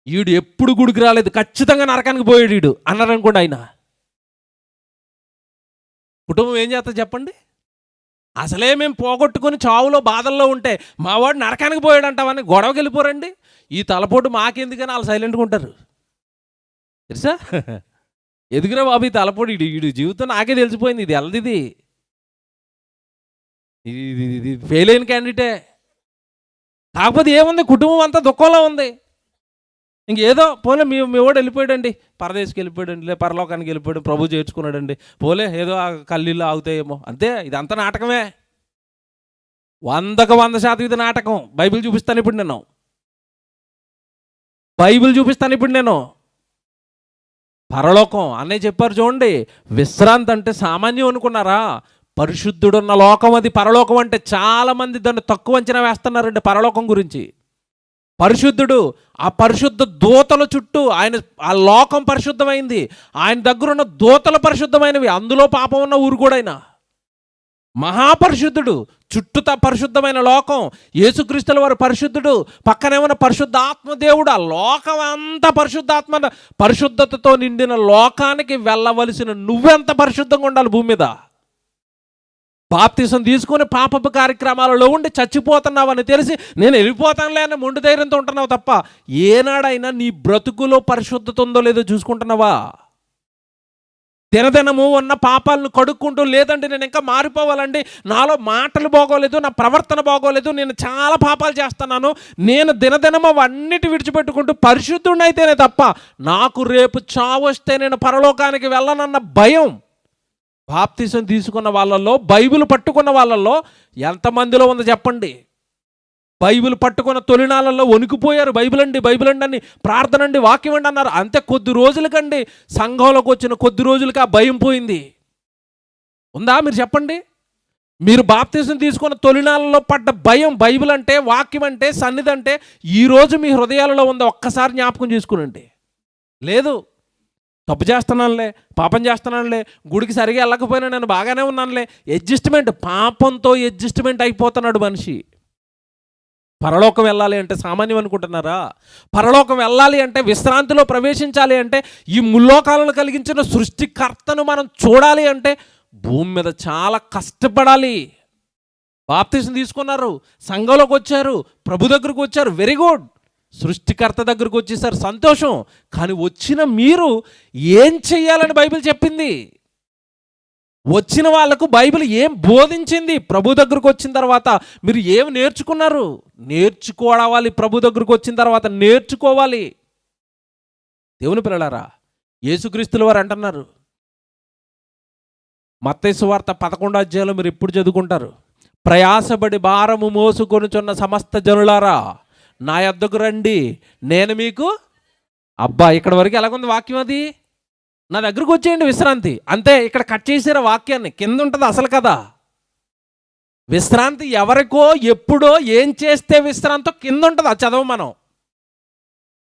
ఈడు ఎప్పుడు గుడికి రాలేదు, ఖచ్చితంగా నరకానికి పోయాడు ఈడు అన్నారనుకోండి. ఆయన కుటుంబం ఏం చేస్తా చెప్పండి? అసలే మేము పోగొట్టుకుని చావులో బాధల్లో ఉంటే మా వాడు నరకానికి పోయాడు అంటామని గొడవకి వెళ్ళిపోరండి. ఈ తలపోటు మాకెందుకని వాళ్ళు సైలెంట్గా ఉంటారు తెలుసా? ఎదుగురా బాబు, ఈ తలపోటు ఈడు జీవితం నాకే తెలిసిపోయింది, ఇది ఎల్లదిది, ఇది ఫెయిల్ అయిన క్యాండిడేటే. కాకపోతే ఏముంది, కుటుంబం అంతా దుఃఖంలో ఉంది. ఇంకేదో పోలే మీ వాడు వెళ్ళిపోయాడండి, పరదేశకి వెళ్ళిపోయాడండి, లే పరలోకానికి వెళ్ళిపోయాడు, ప్రభు చేర్చుకున్నాడండి, పోలే ఏదో ఆ కళ్ళీళ్ళు ఆగుతాయేమో, అంతే. ఇదంతా నాటకమే, 100కి 100% ఇది నాటకం. బైబిల్ చూపిస్తాను ఇప్పుడు నేను. పరలోకం అన్నయ్య చెప్పారు చూడండి. విశ్రాంతి అంటే సామాన్యం అనుకున్నారా? పరిశుద్ధుడున్న లోకం అది పరలోకం అంటే. చాలామంది దాన్ని తక్కువ అంచనా వేస్తున్నారండి పరలోకం గురించి. పరిశుద్ధుడు, ఆ పరిశుద్ధ దూతల చుట్టూ ఆయన, ఆ లోకం పరిశుద్ధమైంది, ఆయన దగ్గర ఉన్న దూతలు పరిశుద్ధమైనవి, అందులో పాపం ఉన్న ఊరు కూడా ఆయన మహాపరిశుద్ధుడు. చుట్టూతా పరిశుద్ధమైన లోకం, యేసుక్రీస్తుల వారు పరిశుద్ధుడు, పక్కనేమన్నా పరిశుద్ధ ఆత్మదేవుడు. ఆ లోకం అంతా పరిశుద్ధతతో నిండిన లోకానికి వెళ్ళవలసిన నువ్వెంత పరిశుద్ధంగా ఉండాలి భూమి మీద? బాప్తిసం తీసుకొని పాపపు కార్యక్రమాలలో ఉండి చచ్చిపోతున్నావని తెలిసి నేను వెళ్ళిపోతానులే అని మొండి ధైర్యంతో ఉంటున్నావు తప్ప, ఏనాడైనా నీ బ్రతుకులో పరిశుద్ధత ఉందో లేదో చూసుకుంటున్నావా? దినదినము ఉన్న పాపాలను కడుక్కుంటూ, లేదంటే నేను ఇంకా మారిపోవాలండి, నాలో మాటలు బాగోలేదు, నా ప్రవర్తన బాగోలేదు, నేను చాలా పాపాలు చేస్తున్నాను, నేను దినదినము అవన్నిటి విడిచిపెట్టుకుంటూ పరిశుద్ధుడైతేనే తప్ప నాకు రేపు చావు వస్తే నేను పరలోకానికి వెళ్ళనన్న భయం బాప్తిసం తీసుకున్న వాళ్ళల్లో, బైబిల్ పట్టుకున్న వాళ్ళల్లో ఎంతమందిలో ఉందో చెప్పండి? బైబిల్ పట్టుకున్న తొలినాళ్ళల్లో వణికిపోయారు. బైబిల్ అండి అని, ప్రార్థన అండి, వాక్యం అండి అన్నారు. అంతే, కొద్ది రోజులకండి, సంఘంలోకి వచ్చిన కొద్ది రోజులకి ఆ భయం పోయింది. ఉందా? మీరు చెప్పండి. మీరు బాప్తిసం తీసుకున్న తొలినాళ్ళలో పడ్డ భయం, బైబిల్ అంటే, వాక్యం అంటే, సన్నిధి అంటే ఈరోజు మీ హృదయాలలో ఉందా? ఒక్కసారి జ్ఞాపకం చేసుకునండి. లేదు, తప్పు చేస్తున్నానులే, పాపం చేస్తున్నానులే, గుడికి సరిగా వెళ్ళకపోయినా నేను బాగానే ఉన్నానులే, అడ్జస్ట్మెంట్, పాపంతో అడ్జస్ట్మెంట్ అయిపోతున్నాడు మనిషి. పరలోకం వెళ్ళాలి అంటే సామాన్యం అనుకుంటున్నారా? పరలోకం వెళ్ళాలి అంటే, విశ్రాంతిలో ప్రవేశించాలి అంటే, ఈ ముల్లోకాలను కలిగించిన సృష్టికర్తను మనం చూడాలి అంటే భూమి మీద చాలా కష్టపడాలి. బాప్తిసం తీసుకున్నారు, సంఘంలోకి వచ్చారు, ప్రభు దగ్గరకు వచ్చారు, వెరీ గుడ్. సృష్టికర్త దగ్గరకు వచ్చేసారు, సంతోషం. కానీ వచ్చిన మీరు ఏం చెయ్యాలని బైబిల్ చెప్పింది? వచ్చిన వాళ్ళకు బైబిల్ ఏం బోధించింది? ప్రభు దగ్గరకు వచ్చిన తర్వాత మీరు ఏం నేర్చుకున్నారు? నేర్చుకోవాలి. ప్రభు దగ్గరకు వచ్చిన తర్వాత నేర్చుకోవాలి. దేవుని పిల్లలారా, యేసుక్రీస్తుల వారు అంటున్నారు, మత్తయి సువార్త 11వ అధ్యాయంలో మీరు ఎప్పుడు చదువుకుంటారు? ప్రయాసపడి భారము మోసుకొనుచున్న సమస్త జనులారా నా యొద్దకు రండి, నేను మీకు. అబ్బా, ఇక్కడ వరకు ఎలాగుంది వాక్యం? అది నా దగ్గరకు వచ్చేయండి విశ్రాంతి, అంతే. ఇక్కడ కట్ చేసారా వాక్యాన్ని? కింద ఉంటుంది అసలు కదా. విశ్రాంతి ఎవరికో ఎప్పుడో ఏం చేస్తే విశ్రాంతో కింద ఉంటుంది, అది చదవ మనం.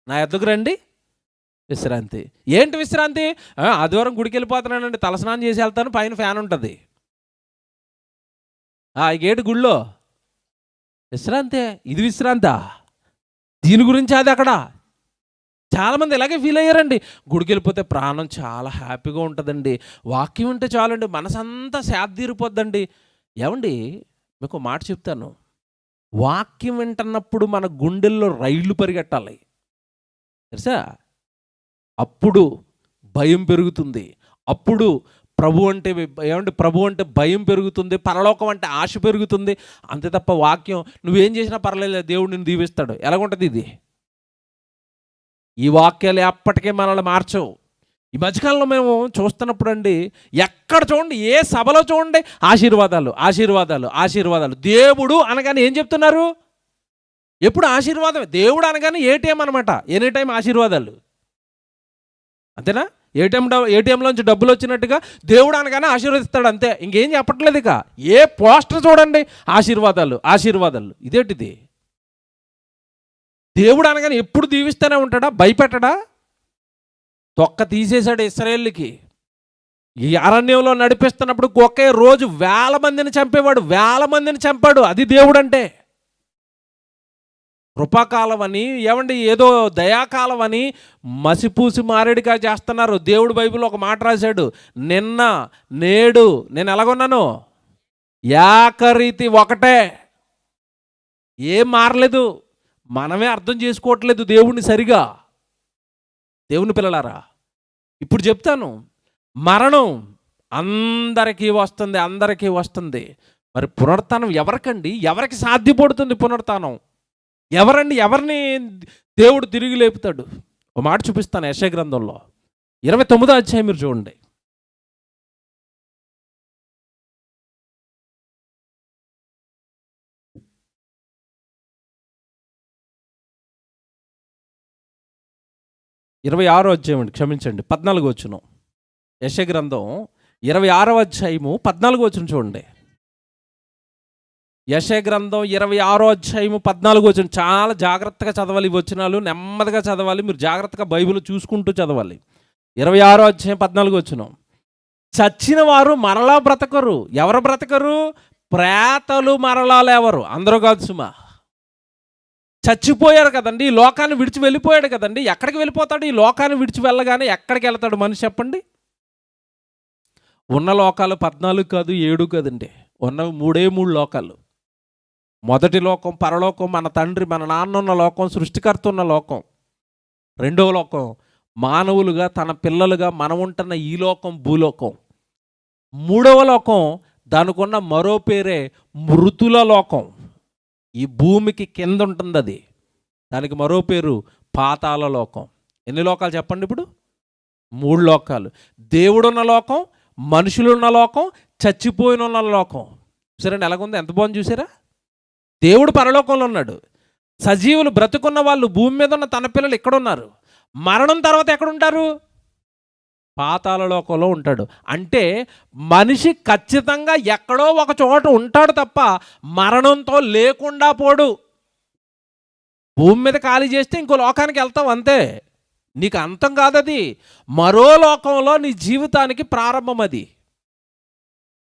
నా యొద్దకు రండి విశ్రాంతి. ఏంటి విశ్రాంతి? ఆదివారం గుడికి వెళ్ళిపోతున్నానండి, తలస్నానం చేసి వెళ్తాను, పైన ఫ్యాన్ ఉంటుంది. గేటు గుళ్ళో విశ్రాంతే. ఇది విశ్రాంతా? దీని గురించి అది అక్కడ చాలామంది ఇలాగే ఫీల్ అయ్యారండి. గుడికి వెళ్ళిపోతే ప్రాణం చాలా హ్యాపీగా ఉంటుందండి, వాక్యం ఉంటే చాలండి, మనసంతా శాద్దీరిపోద్దండి. ఏమండి, మీకు మాట చెప్తాను, వాక్యం వింటున్నప్పుడు మన గుండెల్లో రైళ్లు పరిగెట్టాలి తెలుసా. అప్పుడు భయం పెరుగుతుంది, అప్పుడు ప్రభు అంటే భయం పెరుగుతుంది, పరలోకం అంటే ఆశ పెరుగుతుంది. అంతే తప్ప వాక్యం నువ్వేం చేసినా పర్లేదు, దేవుడు నిన్ను దీవిస్తాడు, ఎలాగుంటుంది ఇది? ఈ వాక్యాలు ఎప్పటికీ మనల్ని మార్చవు. ఈ మధ్యకాలంలో మేము చూస్తున్నప్పుడు అండి, ఎక్కడ చూడండి, ఏ సభలో చూడండి, ఆశీర్వాదాలు ఆశీర్వాదాలు ఆశీర్వాదాలు. దేవుడు అనగానే ఏం చెప్తున్నారు? ఎప్పుడు ఆశీర్వాదమే. దేవుడు అనగానే ఏటీఎం అనమాట, ఎనీ టైం ఆశీర్వాదాలు, అంతేనా? ఏటీఎంలోంచి డబ్బులు వచ్చినట్టుగా దేవుడు అనగానే ఆశీర్వదిస్తాడు, అంతే. ఇంకేం చెప్పట్లేదు. ఇక ఏ పోస్టర్ చూడండి, ఆశీర్వాదాలు ఆశీర్వాదాలు. ఇదేంటిది? దేవుడు అనగానే ఎప్పుడు దీవిస్తూనే ఉంటాడా? భయపెట్టడా? తొక్క తీసేశాడు ఇశ్రాయేలుకి. ఈ అరణ్యంలో నడిపిస్తున్నప్పుడు ఒకే రోజు 1000 మందిని చంపేవాడు, 1000 మందిని చంపాడు. అది దేవుడు అంటే. కృపాకాలం అని, ఏమండి, ఏదో దయాకాలం అని మసిపూసి మారేడుగా చేస్తున్నారు. దేవుడు బైబిల్లో ఒక మాట రాశాడు, నిన్న నేడు నేను ఎలాగొన్నాను, ఏకరీతి ఒకటే, ఏం మారలేదు. మనమే అర్థం చేసుకోవట్లేదు దేవుణ్ణి సరిగా. దేవుని పిల్లలారా, ఇప్పుడు చెప్తాను, మరణం అందరికీ వస్తుంది, అందరికీ వస్తుంది. మరి పునరుత్థానం ఎవరికండి? ఎవరికి సాధ్యపడుతుంది పునరుత్థానం? ఎవరిని దేవుడు తిరిగి లేపుతాడు? ఒక మాట చూపిస్తాను, యెషయా గ్రంథంలో 29వ అధ్యాయం మీరు చూడండి. క్షమించండి, 14వ వచనం. యెషయా గ్రంథం 26వ అధ్యాయము 14వ వచనం చూడండి. యెషయా గ్రంథం 26వ అధ్యాయము 14వ వచనం. చాలా జాగ్రత్తగా చదవాలి, ఈ వచనాలు నెమ్మదిగా చదవాలి, మీరు జాగ్రత్తగా బైబిల్ చూసుకుంటూ చదవాలి. 26వ అధ్యాయం 14వ వచనం. చచ్చిన వారు మరలా బ్రతకరు. ఎవరు బ్రతకరు? ప్రేతలు మరలా లేవరు. అందరూ కాదు సుమా. చచ్చిపోయారు కదండి, ఈ లోకాన్ని విడిచి వెళ్ళిపోయాడు కదండి. ఎక్కడికి వెళ్ళిపోతాడు? ఈ లోకాన్ని విడిచి వెళ్ళగానే ఎక్కడికి వెళ్తాడు మనిషి చెప్పండి? ఉన్న లోకాలు 14 కాదు, 7 కాదండి, ఉన్న 3 లోకాలు. మొదటి లోకం పరలోకం, మన తండ్రి మన నాన్న ఉన్న లోకం, సృష్టికర్త ఉన్న లోకం. రెండవ లోకం మానవులుగా తన పిల్లలుగా మనం ఉంటున్న ఈ లోకం, భూలోకం. మూడవ లోకం దానికున్న మరో పేరే మృతుల లోకం. ఈ భూమికి కింద ఉంటుంది అది, దానికి మరో పేరు పాతాళ లోకం. ఎన్ని లోకాలు చెప్పండి ఇప్పుడు? 3 లోకాలు. దేవుడున్న లోకం, మనుషులున్న లోకం, చచ్చిపోయిన ఉన్న లోకం. చూసారండి ఎలాగుంది? ఎంత బాగుంది చూసారా? దేవుడు పరలోకంలో ఉన్నాడు, సజీవులు బ్రతుకున్న వాళ్ళు భూమి మీద ఉన్న తన పిల్లలు ఇక్కడ ఉన్నారు. మరణం తర్వాత ఎక్కడుంటారు? పాతాళ లోకంలో ఉంటాడు. అంటే మనిషి ఖచ్చితంగా ఎక్కడో ఒక చోట ఉంటాడు తప్ప మరణంతో లేకుండా పోడు. భూమి మీద ఖాళీ చేస్తే ఇంకో లోకానికి వెళ్తావు, అంతే. నీకు అంతం కాదది, మరో లోకంలో నీ జీవితానికి ప్రారంభం. అది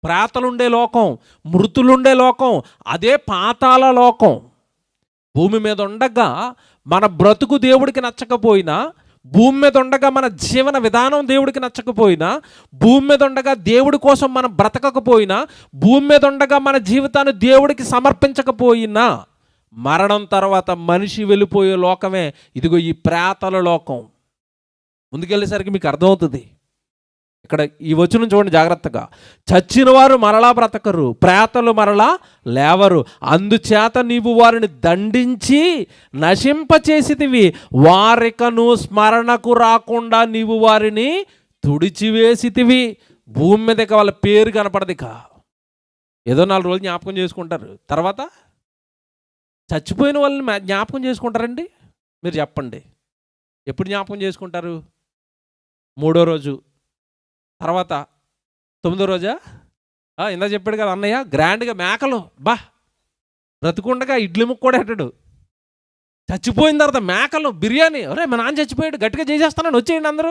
ప్రేతలుండే లోకం, మృతులుండే లోకం, అదే పాతాళ లోకం. భూమి మీద ఉండగా మన బ్రతుకు దేవుడికి నచ్చకపోయినా, భూమి మీద ఉండగా మన జీవన విధానం దేవుడికి నచ్చకపోయినా, భూమి మీద ఉండగా దేవుడి కోసం మనం బ్రతకకపోయినా, భూమి మీద ఉండగా మన జీవితాన్ని దేవుడికి సమర్పించకపోయినా, మరణం తర్వాత మనిషి వెళ్ళిపోయే లోకమే ఇదిగో ఈ ప్రేతల లోకం. ముందుకెళ్ళేసరికి మీకు అర్థమవుతుంది. ఇక్కడ ఈ వచనం చూడండి జాగ్రత్తగా. చచ్చిన వారు మరలా బ్రతకరు, ప్రేతలు మరలా లేవరు. అందుచేత నీవు వారిని దండించి నశింపచేసితివి, వారికను స్మరణకు రాకుండా నీవు వారిని తుడిచివేసితివి. భూమి మీద ఇక వాళ్ళ పేరు కనపడదు. ఇక ఏదో 4 రోజులు జ్ఞాపకం చేసుకుంటారు. తర్వాత చచ్చిపోయిన వాళ్ళని జ్ఞాపకం చేసుకుంటారండి? మీరు చెప్పండి. ఎప్పుడు జ్ఞాపకం చేసుకుంటారు? 3వ రోజు, తర్వాత 9వ రోజా? ఇందా చెప్పాడు కదా అన్నయ్య, గ్రాండ్గా మేకలు. బ్రతుకుండగా ఇడ్లీ ముక్క కూడా పెట్టాడు. చచ్చిపోయిన తర్వాత మేకలు, బిర్యానీ. అరే మా నాన్న చచ్చిపోయాడు, గట్టిగా చేసేస్తానని వచ్చేయండి అందరూ.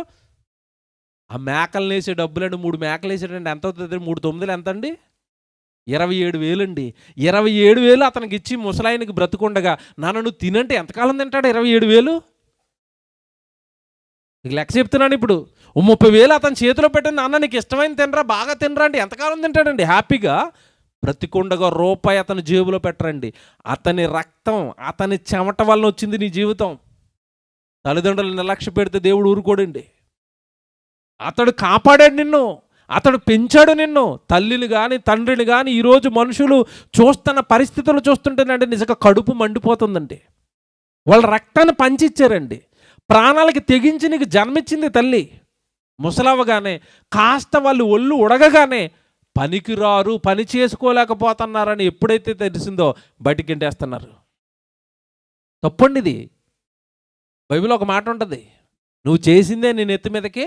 ఆ మేకలు వేసే డబ్బులండి, 3 మేకలు వేసాడండి. ఎంత అవుతుంది? 3 9 ఎంత అండి? 27,000 అండి. 27,000 అతనికి ఇచ్చి ముసలాయనకి బ్రతుకుండగా, నాన్న నువ్వు తినంటే ఎంతకాలం తింటాడు? 27,000 నీకు లెక్క చెప్తున్నాను. ఇప్పుడు 30,000 అతని చేతిలో పెట్టండి, నాన్న నీకు ఇష్టమైన తినరా, బాగా తినరా అంటే ఎంతకాలం తింటాడండి హ్యాపీగా? బ్రతికుండగా రూపాయి అతని జేబులో పెట్టరండి. అతని రక్తం, అతని చెమట వలన వచ్చింది నీ జీవితం. తల్లిదండ్రులు నిర్లక్ష్య పెడితే దేవుడు ఊరుకోడండి. అతడు కాపాడాడు నిన్ను, అతడు పెంచాడు నిన్ను. తల్లిని కానీ తండ్రిని కానీ ఈరోజు మనుషులు చూస్తున్న పరిస్థితులు చూస్తుంటేనండి నిజంగా కడుపు మండిపోతుందండి. వాళ్ళ రక్తాన్ని పంచిచ్చారండి, ప్రాణాలకి తెగించి నీకు జన్మించింది తల్లి. ముసలవ్వగానే కాస్త వాళ్ళు ఒళ్ళు ఉడగగానే పనికిరారు, పని చేసుకోలేకపోతున్నారని ఎప్పుడైతే తెలిసిందో బయటికి గెంటేస్తున్నారు. తప్పండి ఇది. బైబిల్లో ఒక మాట ఉంటుంది, నువ్వు చేసిందే నీ నెత్తి మీదకి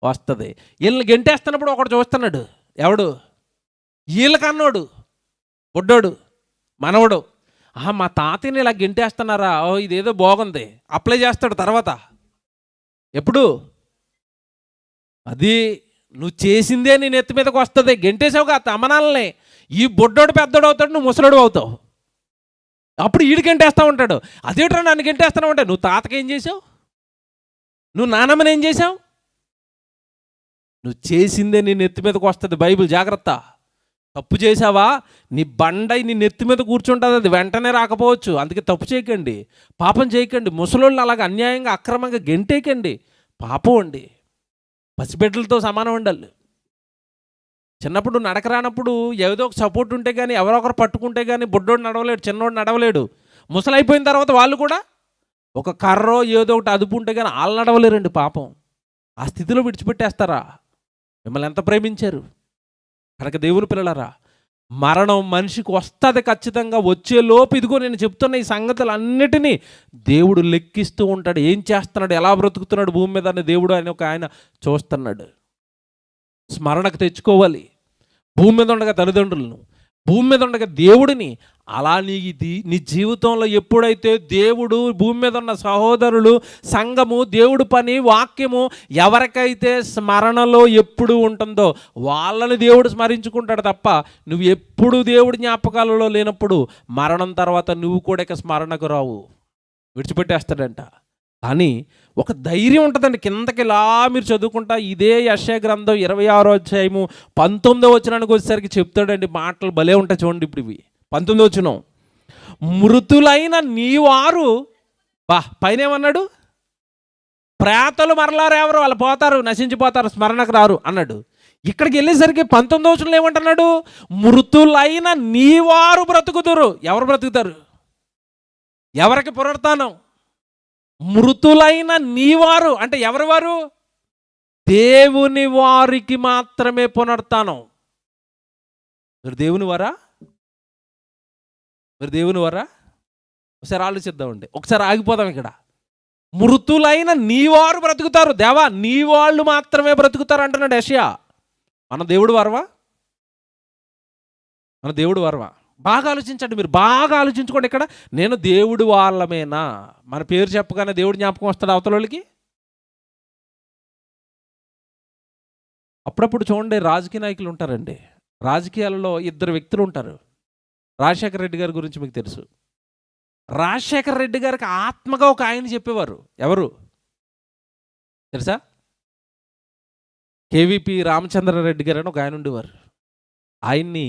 వస్తుంది. వీళ్ళని గెంటేస్తున్నప్పుడు ఒకడు చూస్తున్నాడు. ఎవడు? వీళ్ళకన్నోడు, బుడ్డోడు, మనవడు. మా తాతని ఇలా గెంటేస్తున్నారా, ఇదేదో బాగుంది, అప్లై చేస్తాడు తర్వాత. ఎప్పుడు? అది నువ్వు చేసిందే నీ నెత్తి మీదకి వస్తుంది. గెంటేసావుగా తమనాలని, ఈ బుడ్డోడు పెద్దోడు అవుతాడు, నువ్వు ముసలోడు అవుతావు. అప్పుడు ఈడు గెంటేస్తూ ఉంటాడు. అదేట్రా నన్ను గెంటేస్తున్నావు అంటే, నువ్వు తాతకి ఏం చేసావు? నువ్వు నానమ్మని ఏం చేసావు? నువ్వు చేసిందే నీ నెత్తి మీదకి వస్తుంది. బైబిల్ జాగ్రత్త. తప్పు చేసావా, నీ బండై నీ నెత్తి మీద కూర్చుంటుంది, అది వెంటనే రాకపోవచ్చు. అందుకే తప్పు చేయకండి, పాపం చేయకండి. ముసలోళ్ళని అలాగ అన్యాయంగా అక్రమంగా గెంటేయకండి, పాపం అండి. పసిబిడ్డలతో సమానం ఉండాలి. చిన్నప్పుడు నడక రానప్పుడు ఏదో ఒక సపోర్ట్ ఉంటే కానీ, ఎవరో ఒకరు పట్టుకుంటే కానీ బుడ్డోడు నడవలేడు, చిన్నోడు నడవలేడు. ముసలైపోయిన తర్వాత వాళ్ళు కూడా ఒక కర్రో ఏదో ఒకటి అదుపు ఉంటే కానీ వాళ్ళు నడవలేరండి. పాపం. ఆ స్థితిలో విడిచిపెట్టేస్తారా? మిమ్మల్ని ఎంత ప్రేమించారు. కనుక దేవుని పిల్లలారా, మరణం మనిషికి వస్తుంది ఖచ్చితంగా. వచ్చేలోపు ఇదిగో నేను చెప్తున్న ఈ సంగతులు అన్నిటినీ దేవుడు లెక్కిస్తూ ఉంటాడు. ఏం చేస్తున్నాడు, ఎలా బ్రతుకుతున్నాడు భూమి మీద అని దేవుడు ఆయన చూస్తున్నాడు. స్మరణకు తెచ్చుకోవాలి. భూమి మీద ఉండగా తల్లిదండ్రులను, భూమి మీద ఉండగా దేవుడిని. అలా నీ జీవితంలో ఎప్పుడైతే దేవుడు, భూమి మీద ఉన్న సహోదరులు, సంఘము, దేవుడు పని, వాక్యము ఎవరికైతే స్మరణలో ఎప్పుడు ఉంటుందో వాళ్ళని దేవుడు స్మరించుకుంటాడు తప్ప, నువ్వు ఎప్పుడు దేవుడి జ్ఞాపకాలలో లేనప్పుడు మరణం తర్వాత నువ్వు కూడా ఇక స్మరణకు రావు, విడిచిపెట్టేస్తాడంట. కానీ ఒక ధైర్యం ఉంటుందండి. కిందకి ఇలా మీరు చదువుకుంటా ఇదే యెషయా గ్రంథం 26వ అధ్యాయము 19వ వచనానికి వచ్చేసరికి చెప్తాడండి. మాటలు భలే ఉంటాయి చూడండి. ఇప్పుడు ఇవి 19వ వచనం, మృతులైన నీవారు పైన ఏమన్నాడు? ప్రేతలు మరలారెవరు, వాళ్ళు పోతారు, నశించిపోతారు, స్మరణకు రారు అన్నాడు. ఇక్కడికి వెళ్ళేసరికి 19వ వచనంలో ఏమంటున్నాడు? మృతులైన నీవారు బ్రతుకుతారు. ఎవరు బ్రతుకుతారు? ఎవరికి పునరుత్థానం? మృతులైన నీవారు అంటే ఎవరు వారు? దేవుని వారికి మాత్రమే పునరుత్థానం. మీరు దేవుని వారా? మీరు దేవుని వారా? ఒకసారి ఆలోచిద్దామండి, ఒకసారి ఆగిపోదాం ఇక్కడ. మృతులైన నీవారు బ్రతుకుతారు. దేవా నీ వాళ్ళు మాత్రమే బ్రతుకుతారు అంటున్నాడు యెషయా. మన దేవుడు వారవా? మన దేవుడు వారవా? బాగా ఆలోచించండి, మీరు బాగా ఆలోచించుకోండి. ఇక్కడ నేను దేవుడు వాళ్ళమేనా? మన పేరు చెప్పగానే దేవుడు జ్ఞాపకం వస్తాడు అవతల వాళ్ళకి? అప్పుడప్పుడు చూడండి, రాజకీయ నాయకులు ఉంటారండి. రాజకీయాలలో 2 వ్యక్తులు ఉంటారు. రాజశేఖర రెడ్డి గారి గురించి మీకు తెలుసు. రాజశేఖర రెడ్డి గారికి ఆత్మగా ఒక ఆయన చెప్పేవారు. ఎవరు తెలుసా? కేవీపీ రామచంద్రారెడ్డి గారు అని ఒక ఆయన ఉండేవారు. ఆయన్ని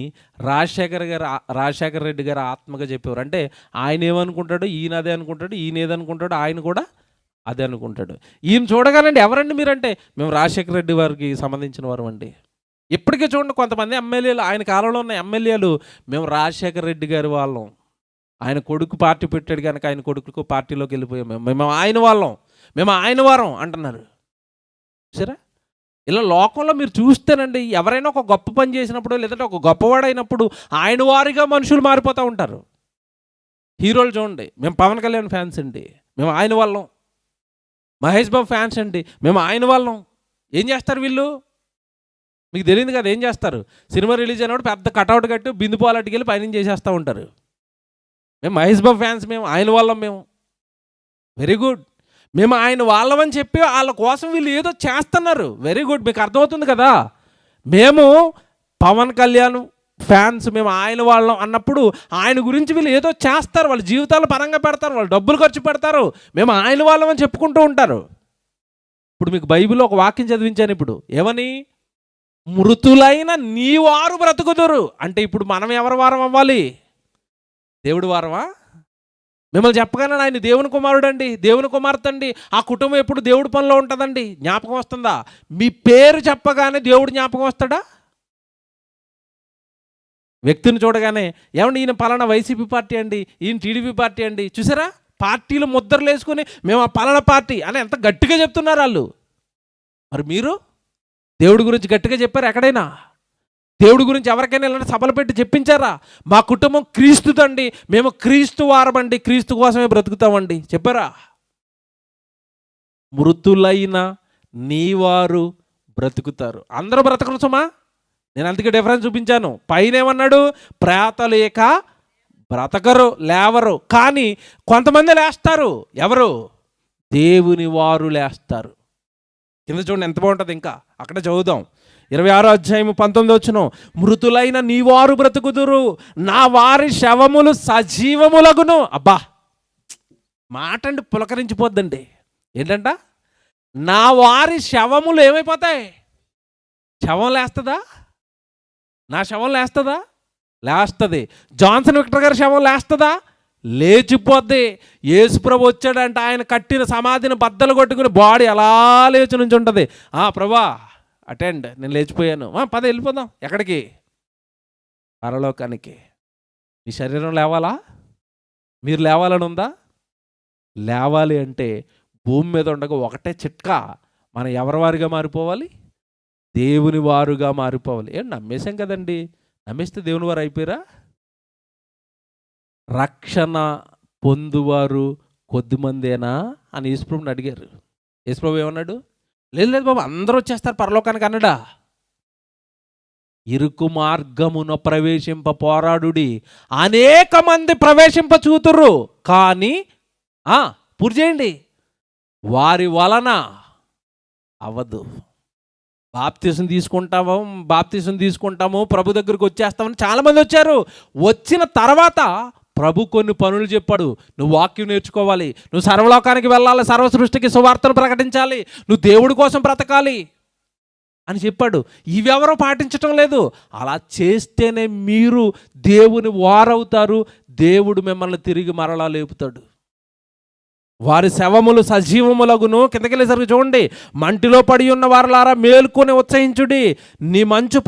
రాజశేఖర రెడ్డి గారు ఆత్మగా చెప్పేవారు. అంటే ఆయన ఏమనుకుంటాడు, ఈయన అదే అనుకుంటాడు, ఈయన ఏదనుకుంటాడు, ఆయన కూడా అదే అనుకుంటాడు. ఈయన చూడగానండి, ఎవరండి మీరంటే, మేము రాజశేఖర రెడ్డి వారికి సంబంధించిన వారు అండి. ఇప్పటికీ చూడండి, కొంతమంది ఎమ్మెల్యేలు, ఆయన కాలంలో ఉన్న ఎమ్మెల్యేలు, మేము రాజశేఖర రెడ్డి గారి వాళ్ళం, ఆయన కొడుకు పార్టీ పెట్టాడు కనుక ఆయన కొడుకు పార్టీలోకి వెళ్ళిపోయాం, మేము ఆయన వాళ్ళం, మేము ఆయన వారం అంటున్నారు. సరే, ఇలా లోకంలో మీరు చూస్తేనండి, ఎవరైనా ఒక గొప్ప పని చేసినప్పుడు లేదంటే ఒక గొప్పవాడైనప్పుడు ఆయన వారిగా మనుషులు మారిపోతూ ఉంటారు. హీరోలు చూడండి, మేము పవన్ కళ్యాణ్ ఫ్యాన్స్ అండి, మేము ఆయన వాళ్ళం. మహేష్ బాబు ఫ్యాన్స్ అండి, మేము ఆయన వాళ్ళం. ఏం చేస్తారు వీళ్ళు? మీకు తెలియదు కదా ఏం చేస్తారు? సినిమా రిలీజ్ అయినప్పుడు పెద్ద కటౌట్ కట్టి బిందు పాలట్టుకి వెళ్ళి పైన చేసేస్తూ ఉంటారు. మేము మహేష్ బాబు ఫ్యాన్స్, మేము ఆయన వాళ్ళం. మేము వెరీ గుడ్, మేము ఆయన వాళ్ళమని చెప్పి వాళ్ళ కోసం వీళ్ళు ఏదో చేస్తున్నారు. వెరీ గుడ్, మీకు అర్థమవుతుంది కదా. మేము పవన్ కళ్యాణ్ ఫ్యాన్స్, మేము ఆయన వాళ్ళం అన్నప్పుడు ఆయన గురించి వీళ్ళు ఏదో చేస్తారు, వాళ్ళ జీవితాలు పరంగా పెడతారు, వాళ్ళు డబ్బులు ఖర్చు పెడతారు, మేము ఆయన వాళ్ళం అని చెప్పుకుంటూ ఉంటారు. ఇప్పుడు మీకు బైబిల్లో ఒక వాక్యం చదివించాను ఇప్పుడు, ఏమని? మృతులైన నీ వారు బ్రతుకుదురు. అంటే ఇప్పుడు మనం ఎవరి వారం అవ్వాలి? దేవుడి వారమా? మిమ్మల్ని చెప్పగానే ఆయన దేవుని కుమారుడు అండి, దేవుని కుమార్తె అండి, ఆ కుటుంబం ఎప్పుడు దేవుడి పనిలో ఉంటుందండి. జ్ఞాపకం వస్తుందా? మీ పేరు చెప్పగానే దేవుడు జ్ఞాపకం వస్తాడా? వ్యక్తిని చూడగానే ఏమండి ఈయన పలానా వైసీపీ పార్టీ అండి, ఈయన టీడీపీ పార్టీ అండి, చూసారా పార్టీలు ముద్రలు వేసుకుని మేము ఆ పలానా పార్టీ అని ఎంత గట్టిగా చెప్తున్నారు వాళ్ళు. మరి మీరు దేవుడి గురించి గట్టిగా చెప్పారు ఎక్కడైనా? దేవుడి గురించి ఎవరికైనా ఇలాంటి సభలు పెట్టి చెప్పించారా? మా కుటుంబం క్రీస్తుదండి, మేము క్రీస్తు వారమండి, క్రీస్తు కోసమే బ్రతుకుతామండి చెప్పారా? మృతులైన నీవారు బ్రతుకుతారు. అందరూ బ్రతకరు సుమా. నేను అందుకే డిఫరెన్స్ చూపించాను. పైన ఏమన్నాడు? ప్రేతలేక బ్రతకరు, లేవరు. కానీ కొంతమంది లేస్తారు. ఎవరు? దేవుని వారు లేస్తారు. కింద చూడండి ఎంత బాగుంటుంది. ఇంకా అక్కడ చదువుదాం. 26వ అధ్యాయము 19వ వచనం, మృతులైన నీవారు బ్రతుకుదురు, నా వారి శవములు సజీవములగును. అబ్బా మాట అండి పులకరించిపోద్దండి. ఏంటంట? నా వారి శవములు ఏమైపోతాయి? శవం లేస్తుందా? నా శవం లేస్తుందా? లేస్తుంది. జాన్సన్ విక్టర్ గారి శవం లేస్తుందా? లేచిపోద్ది. యేసుప్రభు వచ్చాడంటే ఆయన కట్టిన సమాధిని బద్దలు కొట్టుకుని బాడీ అలా లేచి నుంచి ఉంటుంది. ప్రభా అటెండ్, నేను లేచిపోయాను, పద వెళ్ళిపోదాం. ఎక్కడికి? పరలోకానికి. మీ శరీరం లేవాలా? మీరు లేవాలని ఉందా? లేవాలి అంటే భూమి మీద ఉండగా ఒకటే చిట్కా, మనం ఎవరి వారిగా మారిపోవాలి? దేవుని వారుగా మారిపోవాలి. నమ్మేశాం కదండి, నమ్మేస్తే దేవుని వారు అయిపోయారా? రక్షణ పొందువారు కొద్దిమందేనా అని యేసుప్రభుని అడిగారు. యేసుప్రభు ఏమన్నాడు? లేదు లేదు బాబు, అందరూ వచ్చేస్తారు పరలోకానికి అన్నాడా? ఇరుకు మార్గమున ప్రవేశింప పోరాడుడి, అనేక మంది ప్రవేశింప చూతుర్రు, కానీ పూర్తి చేయండి, వారి వలన అవ్వదు. బాప్తిసం తీసుకుంటాము ప్రభు దగ్గరికి వచ్చేస్తామని చాలామంది వచ్చారు. వచ్చిన తర్వాత ప్రభు కొన్ని పనులు చెప్పాడు. నువ్వు వాక్యం నేర్చుకోవాలి, నువ్వు సర్వలోకానికి వెళ్ళాలి, సర్వ సృష్టికి సువార్తను ప్రకటించాలి, నువ్వు దేవుడి కోసం బ్రతకాలి అని చెప్పాడు. ఇవెవరో పాటించటం లేదు. అలా చేస్తేనే మీరు దేవుని వారవుతారు. దేవుడు మిమ్మల్ని తిరిగి మరలా లేపుతాడు. వారి శవములు సజీవములగును. కిందకెళ్ళేసరికి చూడండి, మంటిలో పడి ఉన్న వారలారా మేల్కొని ఉత్సహించుడి, నీ మంచు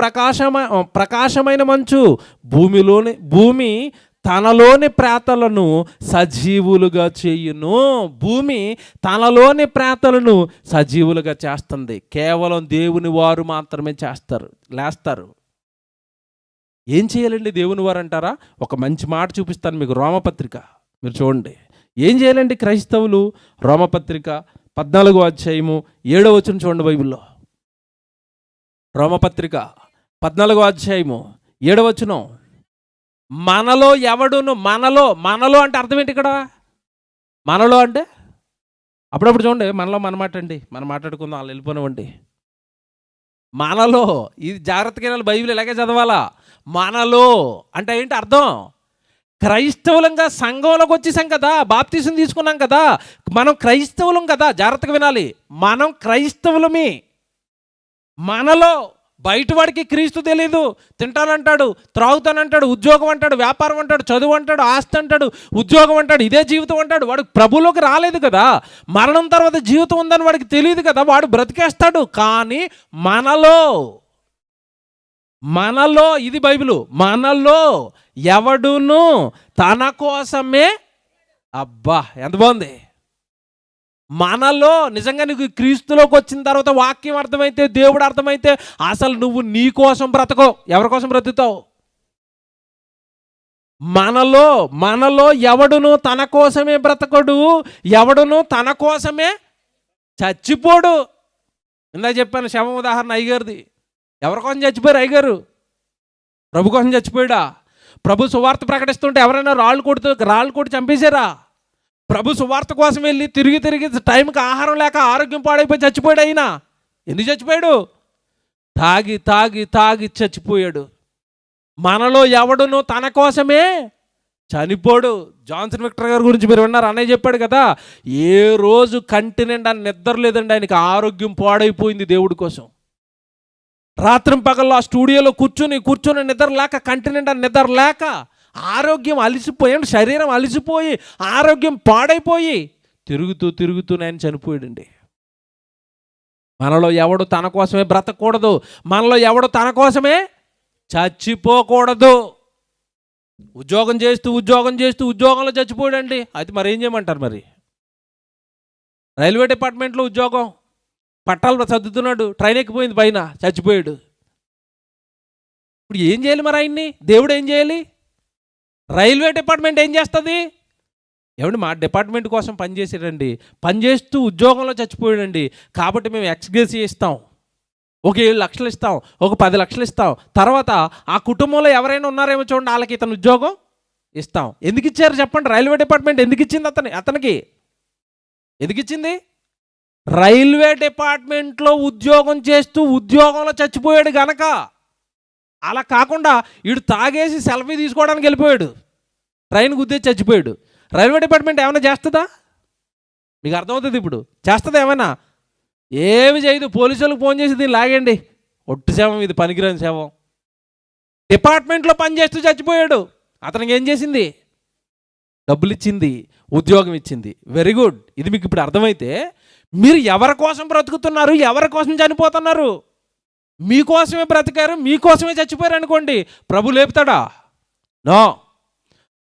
ప్రకాశమైన మంచు భూమి తనలోని ప్రేతలను సజీవులుగా చేయును. భూమి తనలోని ప్రేతలను సజీవులుగా చేస్తుంది. కేవలం దేవుని వారు మాత్రమే లేస్తారు. ఏం చేయాలండి దేవుని వారు అంటారా? ఒక మంచి మాట చూపిస్తాను మీకు. రోమపత్రిక మీరు చూడండి. ఏం చేయాలండి క్రైస్తవులు? రోమపత్రిక 14వ అధ్యాయము 7వ వచనం చూడండి బైబిల్లో. రోమపత్రిక 14వ అధ్యాయము 7వ వచనం, మనలో ఎవడును, మనలో అంటే అర్థం ఏంటి ఇక్కడ? మనలో అంటే అప్పుడప్పుడు చూడండి, మనలో మన మాట అండి, మనం మాట్లాడుకుందాం, వాళ్ళు వెళ్ళిపోనివ్వండి. మనలో, ఇది జాగ్రత్తగా బైబిల్ ఇలాగే చదవాలా. మనలో అంటే ఏంటి అర్థం? క్రైస్తవులంగా సంఘంలోకి వచ్చేసాం కదా, బాప్తిసం తీసుకున్నాం కదా, మనం క్రైస్తవులం కదా. జాగ్రత్తగా వినాలి, మనం క్రైస్తవులమే. మనలో బయట వాడికి క్రీస్తు తెలీదు. తింటానంటాడు, త్రాగుతానంటాడు, ఉద్యోగం అంటాడు, వ్యాపారం అంటాడు, చదువు అంటాడు, ఆస్తి అంటాడు, ఉద్యోగం అంటాడు, ఇదే జీవితం అంటాడు. వాడు ప్రభులోకి రాలేదు కదా, మరణం తర్వాత జీవితం ఉందని వాడికి తెలియదు కదా, వాడు బ్రతికేస్తాడు. కానీ మనలో ఇది బైబిలు, మనలో ఎవడును తన కోసమే, అబ్బా ఎంత బాగుంది, మనలో నిజంగా నీకు క్రీస్తులోకి వచ్చిన తర్వాత వాక్యం అర్థమైతే, దేవుడు అర్థమైతే, అసలు నువ్వు నీ కోసం బ్రతకవు. ఎవరి కోసం బ్రతుకుతావు? మనలో ఎవడును తన కోసమే బ్రతకడు, ఎవడును తన కోసమే చచ్చిపోడు. ఇందాక చెప్పాను శవం ఉదాహరణ అయ్యగారిది. ఎవరి కోసం చచ్చిపోయారు అయ్యగారు? ప్రభు కోసం చచ్చిపోయాడా? ప్రభు సువార్త ప్రకటిస్తుంటే ఎవరైనా రాళ్ళు కొట్టి చంపేశారా? ప్రభు సువార్త కోసం వెళ్ళి తిరిగి టైంకి ఆహారం లేక ఆరోగ్యం పాడైపోయి చచ్చిపోయాడు. అయినా ఎందుకు చచ్చిపోయాడు? తాగి చచ్చిపోయాడు. మనలో ఎవడును తన కోసమే చనిపోడు. జాన్సన్ విక్టర్ గారి గురించి మీరు విన్నారు, అన్నయ్య చెప్పాడు కదా, ఏ రోజు కంటి నిండా నిద్ర లేదండి ఆయనకి. ఆరోగ్యం పాడైపోయింది దేవుడి కోసం. రాత్రింపగల్లో ఆ స్టూడియోలో కూర్చుని నిద్ర లేక, కంటి నిండా నిద్ర లేక, ఆరోగ్యం అలిసిపోయాడు, శరీరం అలిసిపోయి ఆరోగ్యం పాడైపోయి తిరుగుతూ ఆయన చనిపోయాడండి. మనలో ఎవడు తన కోసమే బ్రతకూడదు, మనలో ఎవడు తన కోసమే చచ్చిపోకూడదు. ఉద్యోగం చేస్తూ ఉద్యోగంలో చచ్చిపోయాడండి. అది మరి ఏం చేయమంటారు? మరి రైల్వే డిపార్ట్మెంట్లో ఉద్యోగం, పట్టాలు సర్దుతున్నాడు, ట్రైన్ ఎక్కిపోయింది, పైన చచ్చిపోయాడు. ఇప్పుడు ఏం చేయాలి మరి ఆయన్ని? దేవుడు ఏం చేయాలి? రైల్వే డిపార్ట్మెంట్ ఏం చేస్తుంది? ఏమండి, మా డిపార్ట్మెంట్ కోసం పనిచేసాడండి, పనిచేస్తూ ఉద్యోగంలో చచ్చిపోయాడండి, కాబట్టి మేము ఎక్స్గ్రేసియా ఇస్తాం, ఒక 7 లక్షలు ఇస్తాం, ఒక 10 లక్షలు ఇస్తాం, తర్వాత ఆ కుటుంబంలో ఎవరైనా ఉన్నారేమో చూడండి, వాళ్ళకి ఇతను ఉద్యోగం ఇస్తాం. ఎందుకు ఇచ్చారు చెప్పండి? రైల్వే డిపార్ట్మెంట్ ఎందుకు ఇచ్చింది అతనికి? ఎందుకు ఇచ్చింది? రైల్వే డిపార్ట్మెంట్లో ఉద్యోగం చేస్తూ ఉద్యోగంలో చచ్చిపోయాడు గనక. అలా కాకుండా వీడు తాగేసి సెల్ఫీ తీసుకోవడానికి వెళ్ళిపోయాడు, ట్రైన్ గుద్దేసి చచ్చిపోయాడు. రైల్వే డిపార్ట్మెంట్ ఏమైనా చేస్తుందా? మీకు అర్థమవుతుంది ఇప్పుడు? చేస్తుందా ఏమైనా? ఏమి చేయదు. పోలీసులకు ఫోన్ చేసి దీన్ని లాగండి, ఒట్టు శవం, ఇది పనికిరాని శవం. డిపార్ట్మెంట్లో పనిచేస్తూ చచ్చిపోయాడు. అతనికి ఏం చేసింది? డబ్బులు ఇచ్చింది, ఉద్యోగం ఇచ్చింది. Very good. ఇది మీకు ఇప్పుడు అర్థమైతే మీరు ఎవరి కోసం బ్రతుకుతున్నారు, ఎవరి కోసం చనిపోతున్నారు? మీకోసమే బ్రతికారు, మీకోసమే చచ్చిపోయారు అనుకోండి, ప్రభు లేపుతాడా? నో.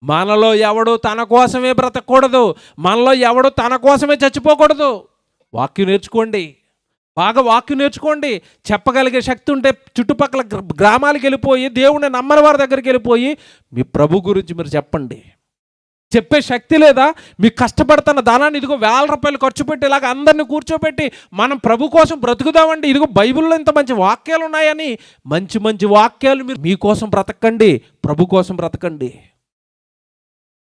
మనలో ఎవడు తన కోసమే బ్రతకూడదు, మనలో ఎవడు తన కోసమే చచ్చిపోకూడదు. వాక్యం నేర్చుకోండి, బాగా వాక్యం నేర్చుకోండి. చెప్పగలిగే శక్తి ఉంటే చుట్టుపక్కల గ్రామాలకు వెళ్ళిపోయి, దేవుని నమ్మని వారి దగ్గరికి వెళ్ళిపోయి మీ ప్రభు గురించి మీరు చెప్పండి. చెప్పే శక్తి లేదా? మీకు కష్టపడుతున్న ధనాన్ని ఇదిగో 1000 రూపాయలు ఖర్చు పెట్టి ఇలాగ అందరినీ కూర్చోబెట్టి మనం ప్రభు కోసం బ్రతుకుదామండి, ఇదిగో బైబిల్లో ఇంత మంచి వాక్యాలు ఉన్నాయని, మంచి వాక్యాలు మీరు మీకోసం బ్రతకండి, ప్రభు కోసం బ్రతకండి.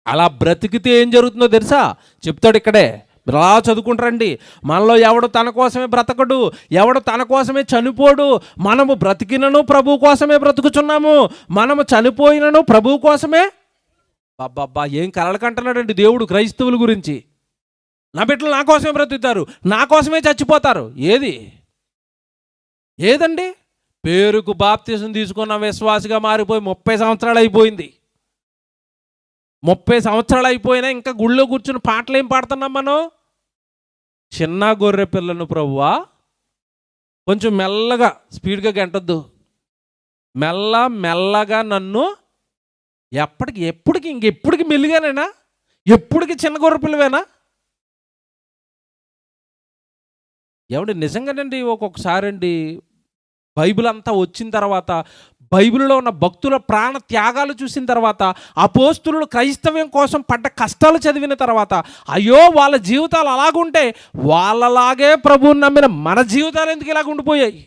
అలా బ్రతికితే ఏం జరుగుతుందో తెలుసా? చెప్తాడు ఇక్కడే, మీరు అలా చదువుకుంటారండి. మనలో ఎవడు తన కోసమే బ్రతకడు, ఎవడు తన కోసమే చనిపోడు. మనము బ్రతికినను ప్రభు కోసమే బ్రతుకుచున్నాము, మనము చనిపోయినను ప్రభు కోసమే. బాబా, ఏం కలలు కంటున్నాడండి దేవుడు క్రైస్తవుల గురించి. నా బిడ్డలు నా కోసమే బ్రతుకుతారు, నా కోసమే చచ్చిపోతారు. ఏదండి? పేరుకు బాప్తిసం తీసుకున్న విశ్వాసిగా మారిపోయి 30 సంవత్సరాలు అయిపోయింది. 30 సంవత్సరాలు అయిపోయినా ఇంకా గుళ్ళో కూర్చుని పాటలు ఏం పాడుతున్నాం మనం? చిన్న గొర్రె పిల్లను ప్రభువా, కొంచెం మెల్లగా, స్పీడ్గా గంటొద్దు, మెల్లగా నన్ను ఇంకెప్పటికి మెల్లిగానేనా? ఎప్పటికి చిన్న గొర్రె పిల్లవేనా? ఏమండి, నిజంగానండి. ఒక్కొక్కసారి అండి బైబిల్ అంతా వచ్చిన తర్వాత, బైబిల్లో ఉన్న భక్తుల ప్రాణ త్యాగాలు చూసిన తర్వాత, అపోస్తులు క్రైస్తవ్యం కోసం పడ్డ కష్టాలు చదివిన తర్వాత, అయ్యో వాళ్ళ జీవితాలు అలాగుంటే వాళ్ళలాగే ప్రభువుని నమ్మిన మన జీవితాలు ఎందుకు ఇలాగ ఉండిపోయాయి?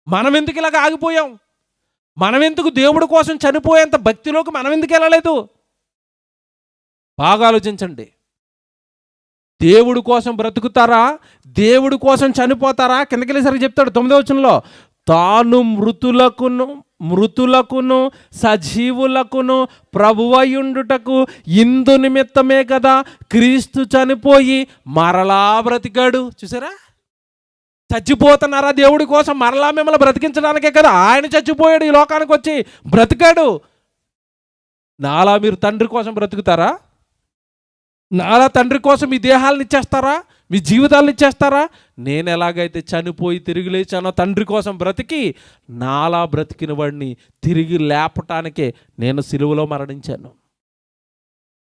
మనం ఎందుకు ఇలాగ ఆగిపోయాం? మనం ఎందుకు దేవుడి కోసం చనిపోయేంత భక్తిలోకి మనం ఎందుకు వెళ్ళలేదు? బాగా ఆలోచించండి. దేవుడి కోసం బ్రతుకుతారా, దేవుడి కోసం చనిపోతారా? కిందకెళ్ళేసరికి చెప్తాడు 9వ వచనంలో, తాను మృతులకును సజీవులకును ప్రభువయుండుటకు ఇందు నిమిత్తమే కదా క్రీస్తు చనిపోయి మరలా బ్రతికాడు. చూసారా? చచ్చిపోతున్నారా దేవుడి కోసం? మరలా మిమ్మల్ని బ్రతికించడానికే కదా ఆయన చచ్చిపోయాడు, ఈ లోకానికి వచ్చి బ్రతికాడు. నాలా మీరు తండ్రి కోసం బ్రతుకుతారా? నాలా తండ్రి కోసం మీ దేహాలను ఇచ్చేస్తారా, మీ జీవితాలను ఇచ్చేస్తారా? నేను ఎలాగైతే చనిపోయి తిరిగి లేచానో తండ్రి కోసం బ్రతికి, నాలా బ్రతికిన వాడిని తిరిగి లేపటానికే నేను సిలువలో మరణించాను.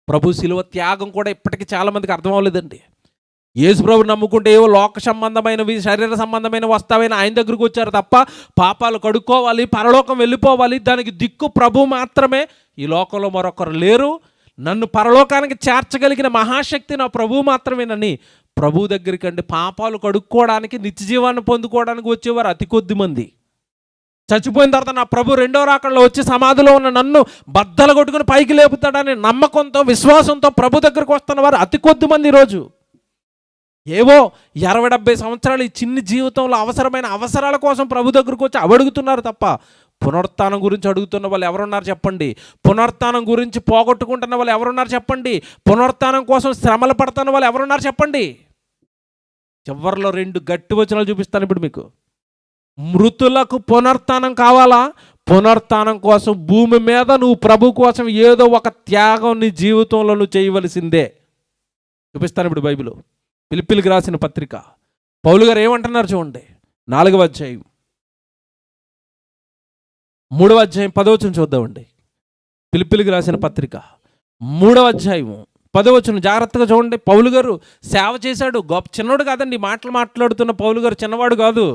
ప్రభు సిలువ త్యాగం కూడా ఇప్పటికీ చాలామందికి అర్థం అవ్వలేదండి. యేసుప్రభు నమ్ముకుంటే ఏవో లోక సంబంధమైనవి, శరీర సంబంధమైన వస్తావని ఆయన దగ్గరికి వచ్చారు తప్ప, పాపాలు కడుక్కోవాలి, పరలోకం వెళ్ళిపోవాలి, దానికి దిక్కు ప్రభు మాత్రమే. ఈ లోకంలో మరొకరు లేరు. నన్ను పరలోకానికి చేర్చగలిగిన మహాశక్తి నా ప్రభు మాత్రమేనని ప్రభు దగ్గరికి అంటే పాపాలు కడుక్కోవడానికి, నిత్య జీవాన్ని పొందుకోవడానికి వచ్చేవారు అతి కొద్ది మంది. చచ్చిపోయిన తర్వాత నా ప్రభు రెండో రాకడలో వచ్చి సమాధిలో ఉన్న నన్ను బద్దలు కొట్టుకుని పైకి లేపుతాడని నమ్మకంతో, విశ్వాసంతో ప్రభు దగ్గరకు వస్తున్న వారు అతి కొద్ది మంది. ఈరోజు ఏవో 60-70 సంవత్సరాలు ఈ చిన్ని జీవితంలో అవసరమైన అవసరాల కోసం ప్రభు దగ్గరకు వచ్చి అడుగుతున్నారు తప్ప, పునరుత్థానం గురించి అడుగుతున్న వాళ్ళు ఎవరున్నారు చెప్పండి? పునరుత్థానం గురించి పోగొట్టుకుంటున్న వాళ్ళు ఎవరున్నారు చెప్పండి? పునరుత్థానం కోసం శ్రమలు పడుతున్న వాళ్ళు ఎవరున్నారు చెప్పండి? చివరిలో 2 గట్టి వచనాలు చూపిస్తాను ఇప్పుడు మీకు. మృతులకు పునరుత్థానం కావాలా? పునరుత్థానం కోసం భూమి మీద నువ్వు ప్రభు కోసం ఏదో ఒక త్యాగం నీ జీవితంలో నువ్వు చేయవలసిందే. చూపిస్తాను ఇప్పుడు బైబిల్. ఫిలిప్పీలకు రాసిన పత్రిక పౌలు గారు ఏమంటున్నారు చూడండి. 4వ అధ్యాయం 3వ అధ్యాయం 10వ వచనం చూద్దామండి. ఫిలిప్పీలకు రాసిన పత్రిక 3వ అధ్యాయం 10వ వచనం జాగ్రత్తగా చూడండి. పౌలు గారు సేవ చేశాడు. గొప్ప చిన్నోడు కాదండి, మాటలు మాట్లాడుతున్న పౌలు గారు చిన్నవాడు కాదు.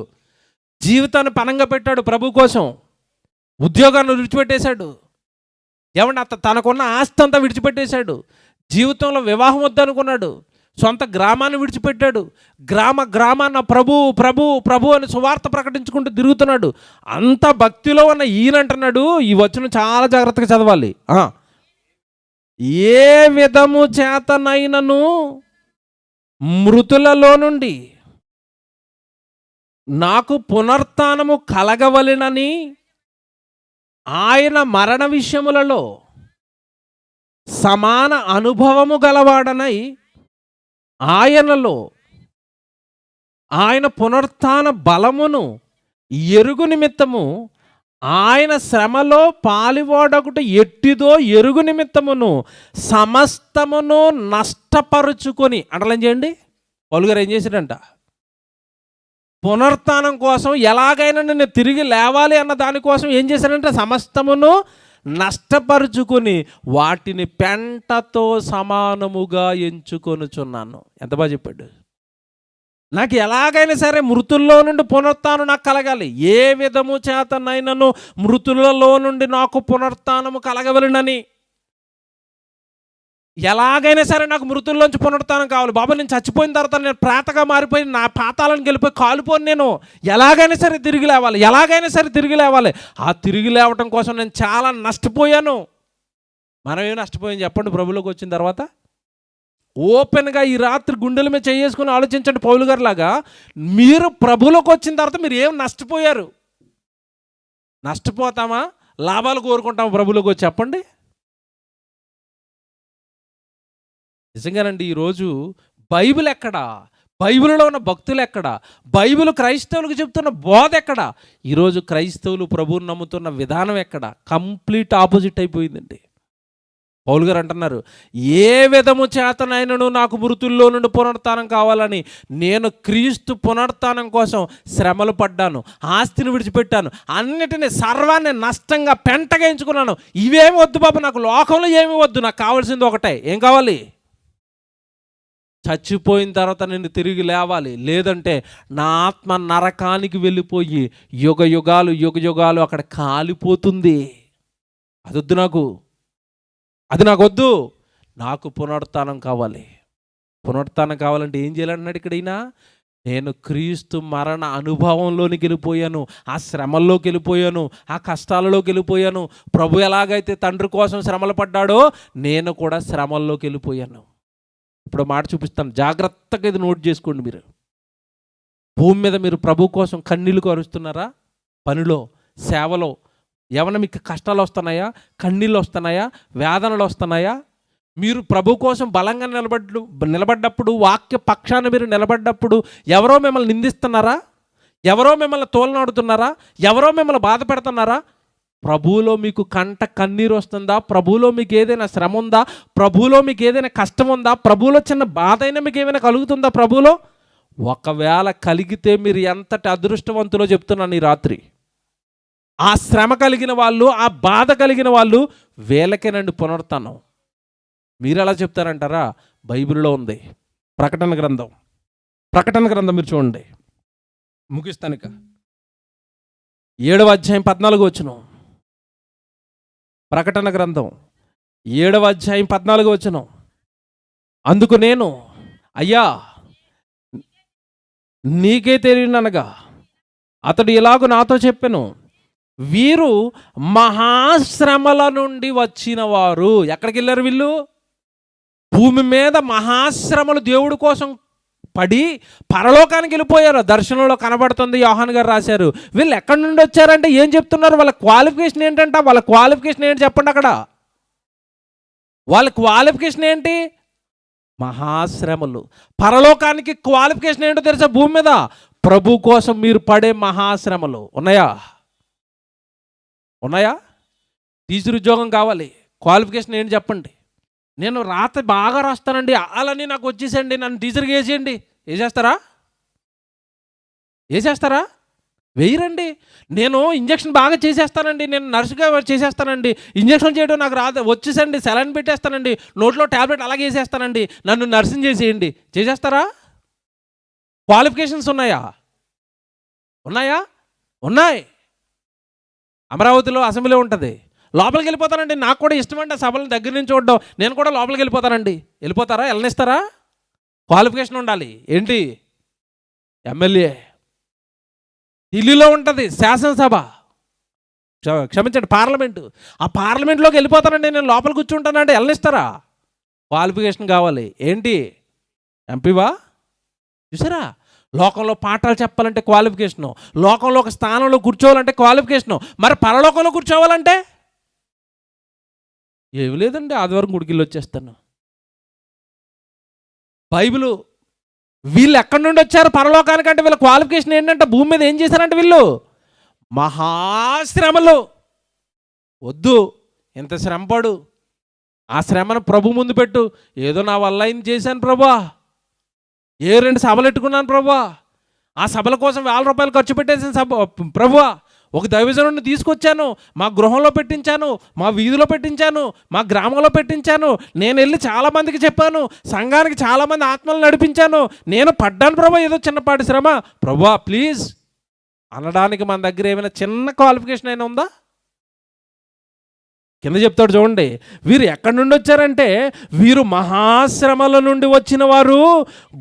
జీవితాన్ని పణంగా పెట్టాడు ప్రభు కోసం. ఉద్యోగాన్ని విడిచిపెట్టేశాడు. ఏమంటే తనకున్న ఆస్తి అంతా విడిచిపెట్టేశాడు. జీవితంలో వివాహం వద్దనుకున్నాడు. సొంత గ్రామాన్ని విడిచిపెట్టాడు. గ్రామాన్న ప్రభు ప్రభు ప్రభు అని సువార్త ప్రకటించుకుంటూ తిరుగుతున్నాడు. అంత భక్తిలో ఉన్న ఈయనంటున్నాడు, ఈ వచనం చాలా జాగ్రత్తగా చదవాలి. ఏ విధము చేతనైనను మృతులలో నుండి నాకు పునరుత్థానము కలగవలెనని ఆయన మరణ విషయములలో సమాన అనుభవము గలవాడనై ఆయనలో ఆయన పునరుత్థాన బలమును ఎరుగు నిమిత్తము ఆయన శ్రమలో పాలివాడొకటి ఎట్టిదో ఎరుగు నిమిత్తమును సమస్తమును నష్టపరుచుకొని అంటలేం చేయండి. పౌలు గారు ఏం చేశాడంట? పునరుత్థానం కోసం ఎలాగైనా నేను తిరిగి లేవాలి అన్న దానికోసం ఏం చేశాడంటే సమస్తమును నష్టపరుచుకొని వాటిని పెంటతో సమానముగా ఎంచుకొనుచున్నాను. ఎంత బాగా చెప్పాడు. నాకు ఎలాగైనా సరే మృతుల్లో నుండి పునరుత్థానం నాకు కలగాలి. ఏ విధము చేతనైనను మృతులలో నుండి నాకు పునరుత్థానము కలగవలెనని. ఎలాగైనా సరే నాకు మృతుల్లోంచి పునరుత్థానం కావాలి. బాబా నేను చచ్చిపోయిన తర్వాత నేను ప్రేతగా మారిపోయి నా పాతాలను గెలిపోయి కాలిపోయి నేను ఎలాగైనా సరే తిరిగి లేవాలి, ఎలాగైనా సరే తిరిగి లేవాలి. ఆ తిరిగి లేవటం కోసం నేను చాలా నష్టపోయాను. మనం ఏం నష్టపోయాం చెప్పండి? ప్రభులోకి వచ్చిన తర్వాత ఓపెన్గా ఈ రాత్రి గుండెల మీద చేసుకుని ఆలోచించండి. పౌలు గారు లాగా మీరు ప్రభులోకి వచ్చిన తర్వాత మీరు ఏం నష్టపోయారు? నష్టపోతామా లాభాలు కోరుకుంటామా ప్రభులోకి వచ్చి చెప్పండి? నిజంగానండి. ఈరోజు బైబిల్ ఎక్కడా? బైబిల్లో ఉన్న భక్తులు ఎక్కడ? బైబిల్ క్రైస్తవులకు చెప్తున్న బోధ ఎక్కడ? ఈరోజు క్రైస్తవులు ప్రభువుని నమ్ముతున్న విధానం ఎక్కడ? కంప్లీట్ ఆపోజిట్ అయిపోయిందండి. పౌలు గారు అంటున్నారు, ఏ విధము చేతనైనను నాకు మృతుల్లో నుండి పునరుత్థానం కావాలని నేను క్రీస్తు పునరుత్థానం కోసం శ్రమలు పడ్డాను, ఆస్తిని విడిచిపెట్టాను, అన్నిటినీ సర్వాన్ని నష్టంగా పెంటగా ఎంచుకున్నాను. ఇవేమి వద్దు బాబు, నాకు లోకంలో ఏమి వద్దు, నాకు కావాల్సింది ఒకటే. ఏం కావాలి? చచ్చిపోయిన తర్వాత నేను తిరిగి లేవాలి, లేదంటే నా ఆత్మ నరకానికి వెళ్ళిపోయి యుగ యుగాలు అక్కడ కాలిపోతుంది. అదొద్దు నాకు, అది నాకు వద్దు. నాకు పునరుత్థానం కావాలి. పునరుత్థానం కావాలంటే ఏం చేయాలన్నాడు ఇక్కడ ఈయన? నేను క్రీస్తు మరణ అనుభవంలోనికి వెళ్ళిపోయాను, ఆ శ్రమల్లోకి వెళ్ళిపోయాను, ఆ కష్టాలలోకి వెళ్ళిపోయాను. ప్రభు ఎలాగైతే తండ్రి కోసం శ్రమలు పడ్డాడో నేను కూడా శ్రమల్లోకి వెళ్ళిపోయాను. ఇప్పుడు మాట చూపిస్తాను, జాగ్రత్తగా ఇది నోట్ చేసుకోండి. మీరు భూమి మీద మీరు ప్రభు కోసం కన్నీళ్ళు కరుస్తున్నారా? పనిలో, సేవలో ఏమన్నా మీకు కష్టాలు వస్తున్నాయా? కన్నీళ్ళు వస్తున్నాయా? వేదనలు వస్తున్నాయా? మీరు ప్రభు కోసం బలంగా నిలబడ్డప్పుడు, వాక్య పక్షాన మీరు నిలబడ్డప్పుడు ఎవరో మిమ్మల్ని నిందిస్తున్నారా? ఎవరో మిమ్మల్ని తోలనాడుతున్నారా? ఎవరో మిమ్మల్ని బాధ పెడుతున్నారా? ప్రభువులో మీకు కంట కన్నీరు వస్తుందా? ప్రభువులో మీకు ఏదైనా శ్రమ ఉందా? ప్రభువులో మీకు ఏదైనా కష్టం ఉందా? ప్రభువులో చిన్న బాధ అయినా మీకు ఏమైనా కలుగుతుందా? ప్రభువులో ఒకవేళ కలిగితే మీరు ఎంతటి అదృష్టవంతులో చెప్తున్నాను ఈ రాత్రి. ఆ శ్రమ కలిగిన వాళ్ళు, ఆ బాధ కలిగిన వాళ్ళు వీళ్ళకేనండి పునరుత్థానం. మీరు ఎలా చెప్తారంటారా? బైబిల్లో ఉంది. ప్రకటన గ్రంథం ప్రకటన గ్రంథం మీరు చూడండి, ముగిస్తాను ఇక. 7వ అధ్యాయం 14 వచనం. ప్రకటన గ్రంథం 7వ అధ్యాయం 14 వచనం. అందుకు నేను, అయ్యా నీకే తెలియననగా అతడు ఇలాగూ నాతో చెప్పెను, వీరు మహాశ్రమల నుండి వచ్చిన వారు. ఎక్కడికి వెళ్ళారు వీళ్ళు? భూమి మీద మహాశ్రమలు దేవుడి కోసం పడి పరలోకానికి వెళ్ళిపోయారు. దర్శనంలో కనబడుతుంది, యోహాన్ గారు రాశారు. వీళ్ళు ఎక్కడి నుండి వచ్చారంటే ఏం చెప్తున్నారు? వాళ్ళ క్వాలిఫికేషన్ ఏంటంట? వాళ్ళ క్వాలిఫికేషన్ ఏంటి చెప్పండి అక్కడ. వాళ్ళ క్వాలిఫికేషన్ ఏంటి? మహాశ్రమలు. పరలోకానికి క్వాలిఫికేషన్ ఏంటో తెలుసా? భూమి మీద ప్రభు కోసం మీరు పడే మహాశ్రమలు ఉన్నాయా? ఉన్నాయా? టీచర్ ఉద్యోగం కావాలి, క్వాలిఫికేషన్ ఏంటి చెప్పండి. నేను రాత బాగా రాస్తానండి, అలాని నాకు వచ్చేసండి, నన్ను టీచర్కి వేసేయండి. వేసేస్తారా? వేసేస్తారా? వేయరండి. నేను ఇంజక్షన్ బాగా చేసేస్తానండి, నేను నర్సుగా చేసేస్తానండి, ఇంజక్షన్ చేయడం నాకు రాదు, వచ్చేసండి, సెలైన్ పెట్టేస్తానండి, నోట్లో ట్యాబ్లెట్ అలాగే వేసేస్తానండి, నన్ను నర్సింగ్ చేసేయండి. చేసేస్తారా? క్వాలిఫికేషన్స్ ఉన్నాయా? ఉన్నాయా? ఉన్నాయి. అమరావతిలో అసెంబ్లీ ఉంటుంది, లోపలికి వెళ్ళిపోతానండి, నాకు కూడా ఇష్టమండి ఆ సభలను దగ్గర నుంచి చూడడం, నేను కూడా లోపలికి వెళ్ళిపోతానండి. వెళ్ళిపోతారా? వెళ్ళనిస్తారా? క్వాలిఫికేషన్ ఉండాలి. ఏంటి? ఎమ్మెల్యే. ఢిల్లీలో ఉంటుంది శాసనసభ, క్షమించండి పార్లమెంటు. ఆ పార్లమెంట్లోకి వెళ్ళిపోతానండి, నేను లోపల కూర్చుంటానంటే వెళ్ళనిస్తారా? క్వాలిఫికేషన్ కావాలి. ఏంటి? ఎంపీవా? చూసారా? లోకంలో పాఠాలు చెప్పాలంటే క్వాలిఫికేషను, లోకంలో ఒక స్థానంలో కూర్చోవాలంటే క్వాలిఫికేషను. మరి పరలోకంలో కూర్చోవాలంటే ఏమి లేదండి, ఆదివారం గుడికి వచ్చేస్తాను. బైబిలు. వీళ్ళు ఎక్కడి నుండి వచ్చారు పరలోకానికి అంటే వీళ్ళ క్వాలిఫికేషన్ ఏంటంటే భూమి మీద ఏం చేశారంటే వీళ్ళు మహాశ్రమలు. వద్దు, ఇంత శ్రమపడు, ఆ శ్రమను ప్రభు ముందు పెట్టు. ఏదో నా వల్ల అయింది చేశాను ప్రభువా, 2 సభలు పెట్టుకున్నాను ప్రభువా, ఆ సభల కోసం 1000 రూపాయలు ఖర్చు పెట్టేసాను ప్రభువా, ఒక దైవజనుడిని తీసుకొచ్చాను, మా గృహంలో పెట్టించాను, మా వీధిలో పెట్టించాను, మా గ్రామంలో పెట్టించాను, నేను వెళ్ళి చాలామందికి చెప్పాను, సంఘానికి చాలామంది ఆత్మలు నడిపించాను, నేను పడ్డాను ప్రభా ఏదో చిన్నపాటి శ్రమ ప్రభువా ప్లీజ్ అనడానికి మన దగ్గర ఏమైనా చిన్న క్వాలిఫికేషన్ అయినా ఉందా? కింద చెప్తాడు చూడండి, వీరు ఎక్కడి నుండి వచ్చారంటే వీరు మహాశ్రమల నుండి వచ్చిన వారు,